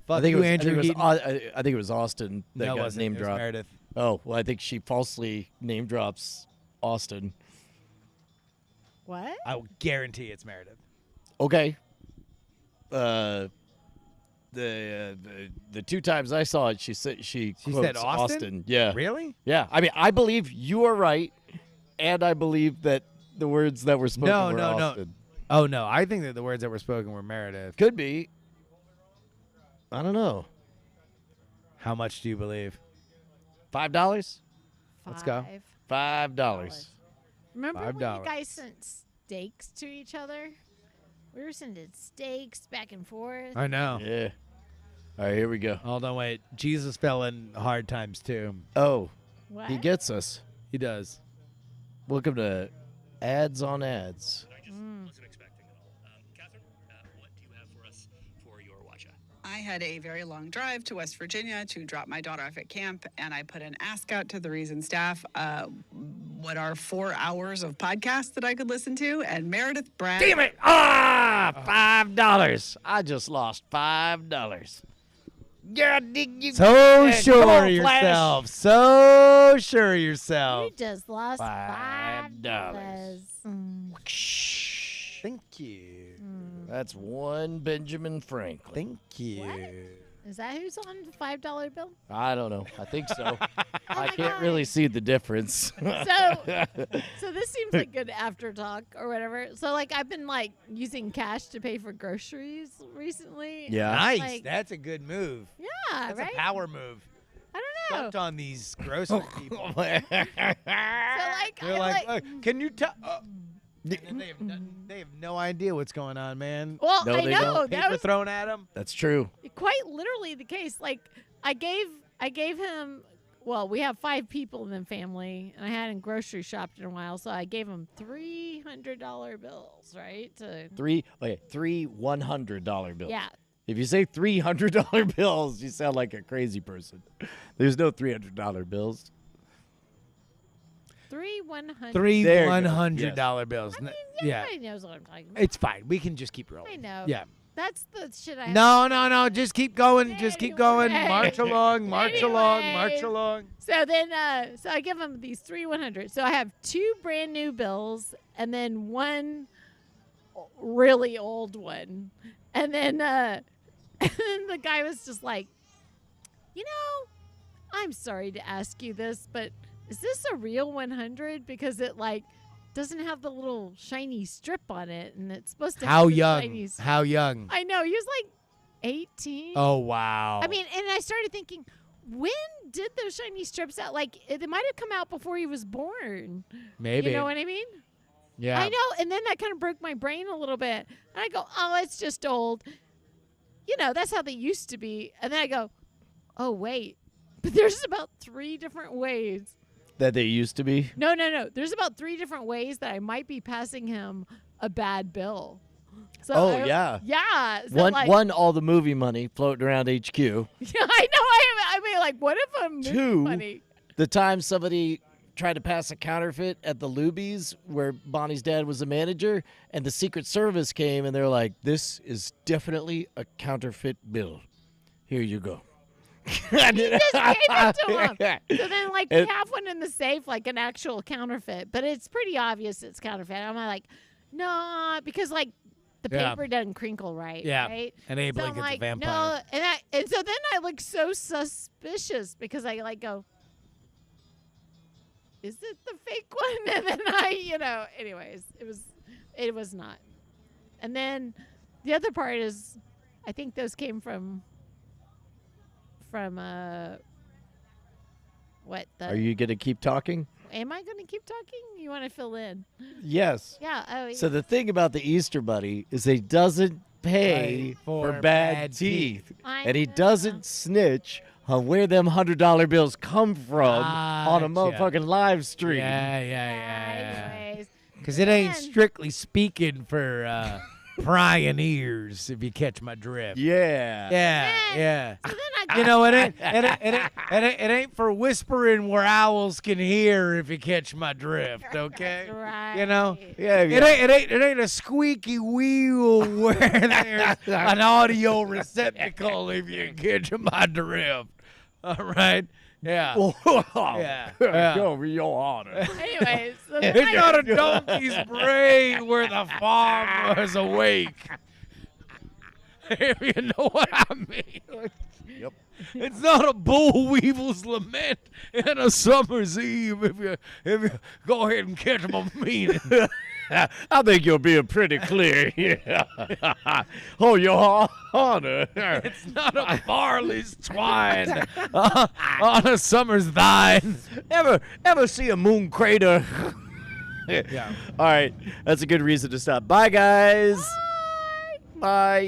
Fuck I think you, it was, Andrew Heaton. I think it was Austin that No, it got wasn't. name It was dropped. Meredith. Oh, well, I think she falsely name drops Austin. What? I will guarantee it's Meredith. Okay. The 2 times I saw it, she said quotes said Austin? Yeah. Really? Yeah. I mean, I believe you are right, and I believe that the words that were spoken were No. Austin. Oh no, I think that the words that were spoken were Meredith. Could be. I don't know. How much do you believe? $5? Let's go. $5. Remember when you $5. guys sent steaks to each other? We were sending steaks back and forth. I know. Yeah. All right, here we go. Hold on, wait. Jesus fell in hard times too. Oh, What? he gets us. He does. Welcome to Ads on Ads. Wasn't expecting at all. Catherine, what do you have for us for your watch? I had a very long drive to West Virginia to drop my daughter off at camp, and I put an ask out to the Reason staff. What are 4 hours of podcasts that I could listen to? And Meredith Bragg. Damn it! Ah, $5. I just lost $5. God, dig you. So Come sure on, of Flash. yourself. So sure of You yourself. just lost $5. $5. Thank you. That's one Benjamin Franklin. Thank you. Is that who's on the $5 bill? I don't know. I think so. I my can't God. really see the difference. So this seems like good after talk or whatever. So like I've been like using cash to pay for groceries recently. Yeah. Nice. Like- That's a good move. Yeah, That's right. a power move. I don't know. Dumped on these grocery people. So like, They're I like, like. "Look, can you tell? And they have no idea what's going on, man. Well, No, I they know don't. that Paper was thrown at them. That's true. quite literally the case. Like I gave him. Well, we have 5 people in the family, and I hadn't grocery shopped in a while, so I gave him $300 bills, right? To Three $100 bills. yeah. If you say $300 bills, you sound like a crazy person. There's no $300 bills. 3 $100. Three There you go. $100 bills. I mean, Yeah. everybody knows what I'm talking about. It's fine. We can just keep rolling. I know. Yeah. That's the shit I. No. Just keep going. Just keep going. Anyway. March along. March along. Anyways. March along. So then, so I give him these 3 $100. So I have 2 brand new bills, and then 1 really old one, and then and then the guy was just like, you know, I'm sorry to ask you this, but is this a real 100? Because it like doesn't have the little shiny strip on it, and it's supposed to. How have the young? shiny s- How young? I know he was like 18. Oh wow. I mean, and I started thinking, when did those shiny strips out? Like, they might have come out before he was born. maybe. You know what I mean? Yeah. I know. And then that kind of broke my brain a little bit. And I go, oh, it's just old. You know, that's how they used to be. And then I go, oh, wait. But there's about 3 different ways. That they used to be. No. There's about 3 different ways that I might be passing him a bad bill. So Oh, I- yeah. Yeah. So One, like, one, all the movie money floating around HQ. Yeah, I know. I mean, like, what if I'm Two. money? The time somebody tried to pass a counterfeit at the Lubies where Bonnie's dad was the manager, and the Secret Service came, and they're like, this is definitely a counterfeit bill. Here you go. Just gave it to him. So then, like, we It- have one in the safe, like an actual counterfeit, but it's pretty obvious it's counterfeit. I'm like, no, because like the Yeah. paper doesn't crinkle right. Yeah. Right. And Abe So I'm Lincoln's like, a vampire. no, and so then I look so suspicious because I like go, is it the fake one? And then anyways, it was not. And then the other part is, I think those came from what the Are you going to keep talking? Am I going to keep talking? You want to fill in? Yes. Yeah. Oh, So the thing about the Easter Bunny is he doesn't pay Right, for for bad bad teeth. I And he know. doesn't snitch on where them $100 bills come from on a Gotcha. motherfucking live stream. Yeah. Anyways, Because it ain't Man. strictly speaking for prying ears, if you catch my drift. Yeah. Yeah. so then I You know, it ain't for whispering where owls can hear, if you catch my drift. Okay. That's right. You know. Yeah. It ain't a squeaky wheel where there's an audio receptacle, if you catch my drift. All right. Yeah. Yeah. Over your honor. Anyways, so then It's I not a donkey's brain where the farmer is awake. If you know what I mean. Yep. It's not a bull weevil's lament in a summer's eve, if you go ahead and catch my meaning. I think you're being pretty clear here. Oh, your honor. It's not a barley's twine on a summer's thine. Ever see a moon crater? Yeah. All right. That's a good reason to stop. Bye, guys. Bye.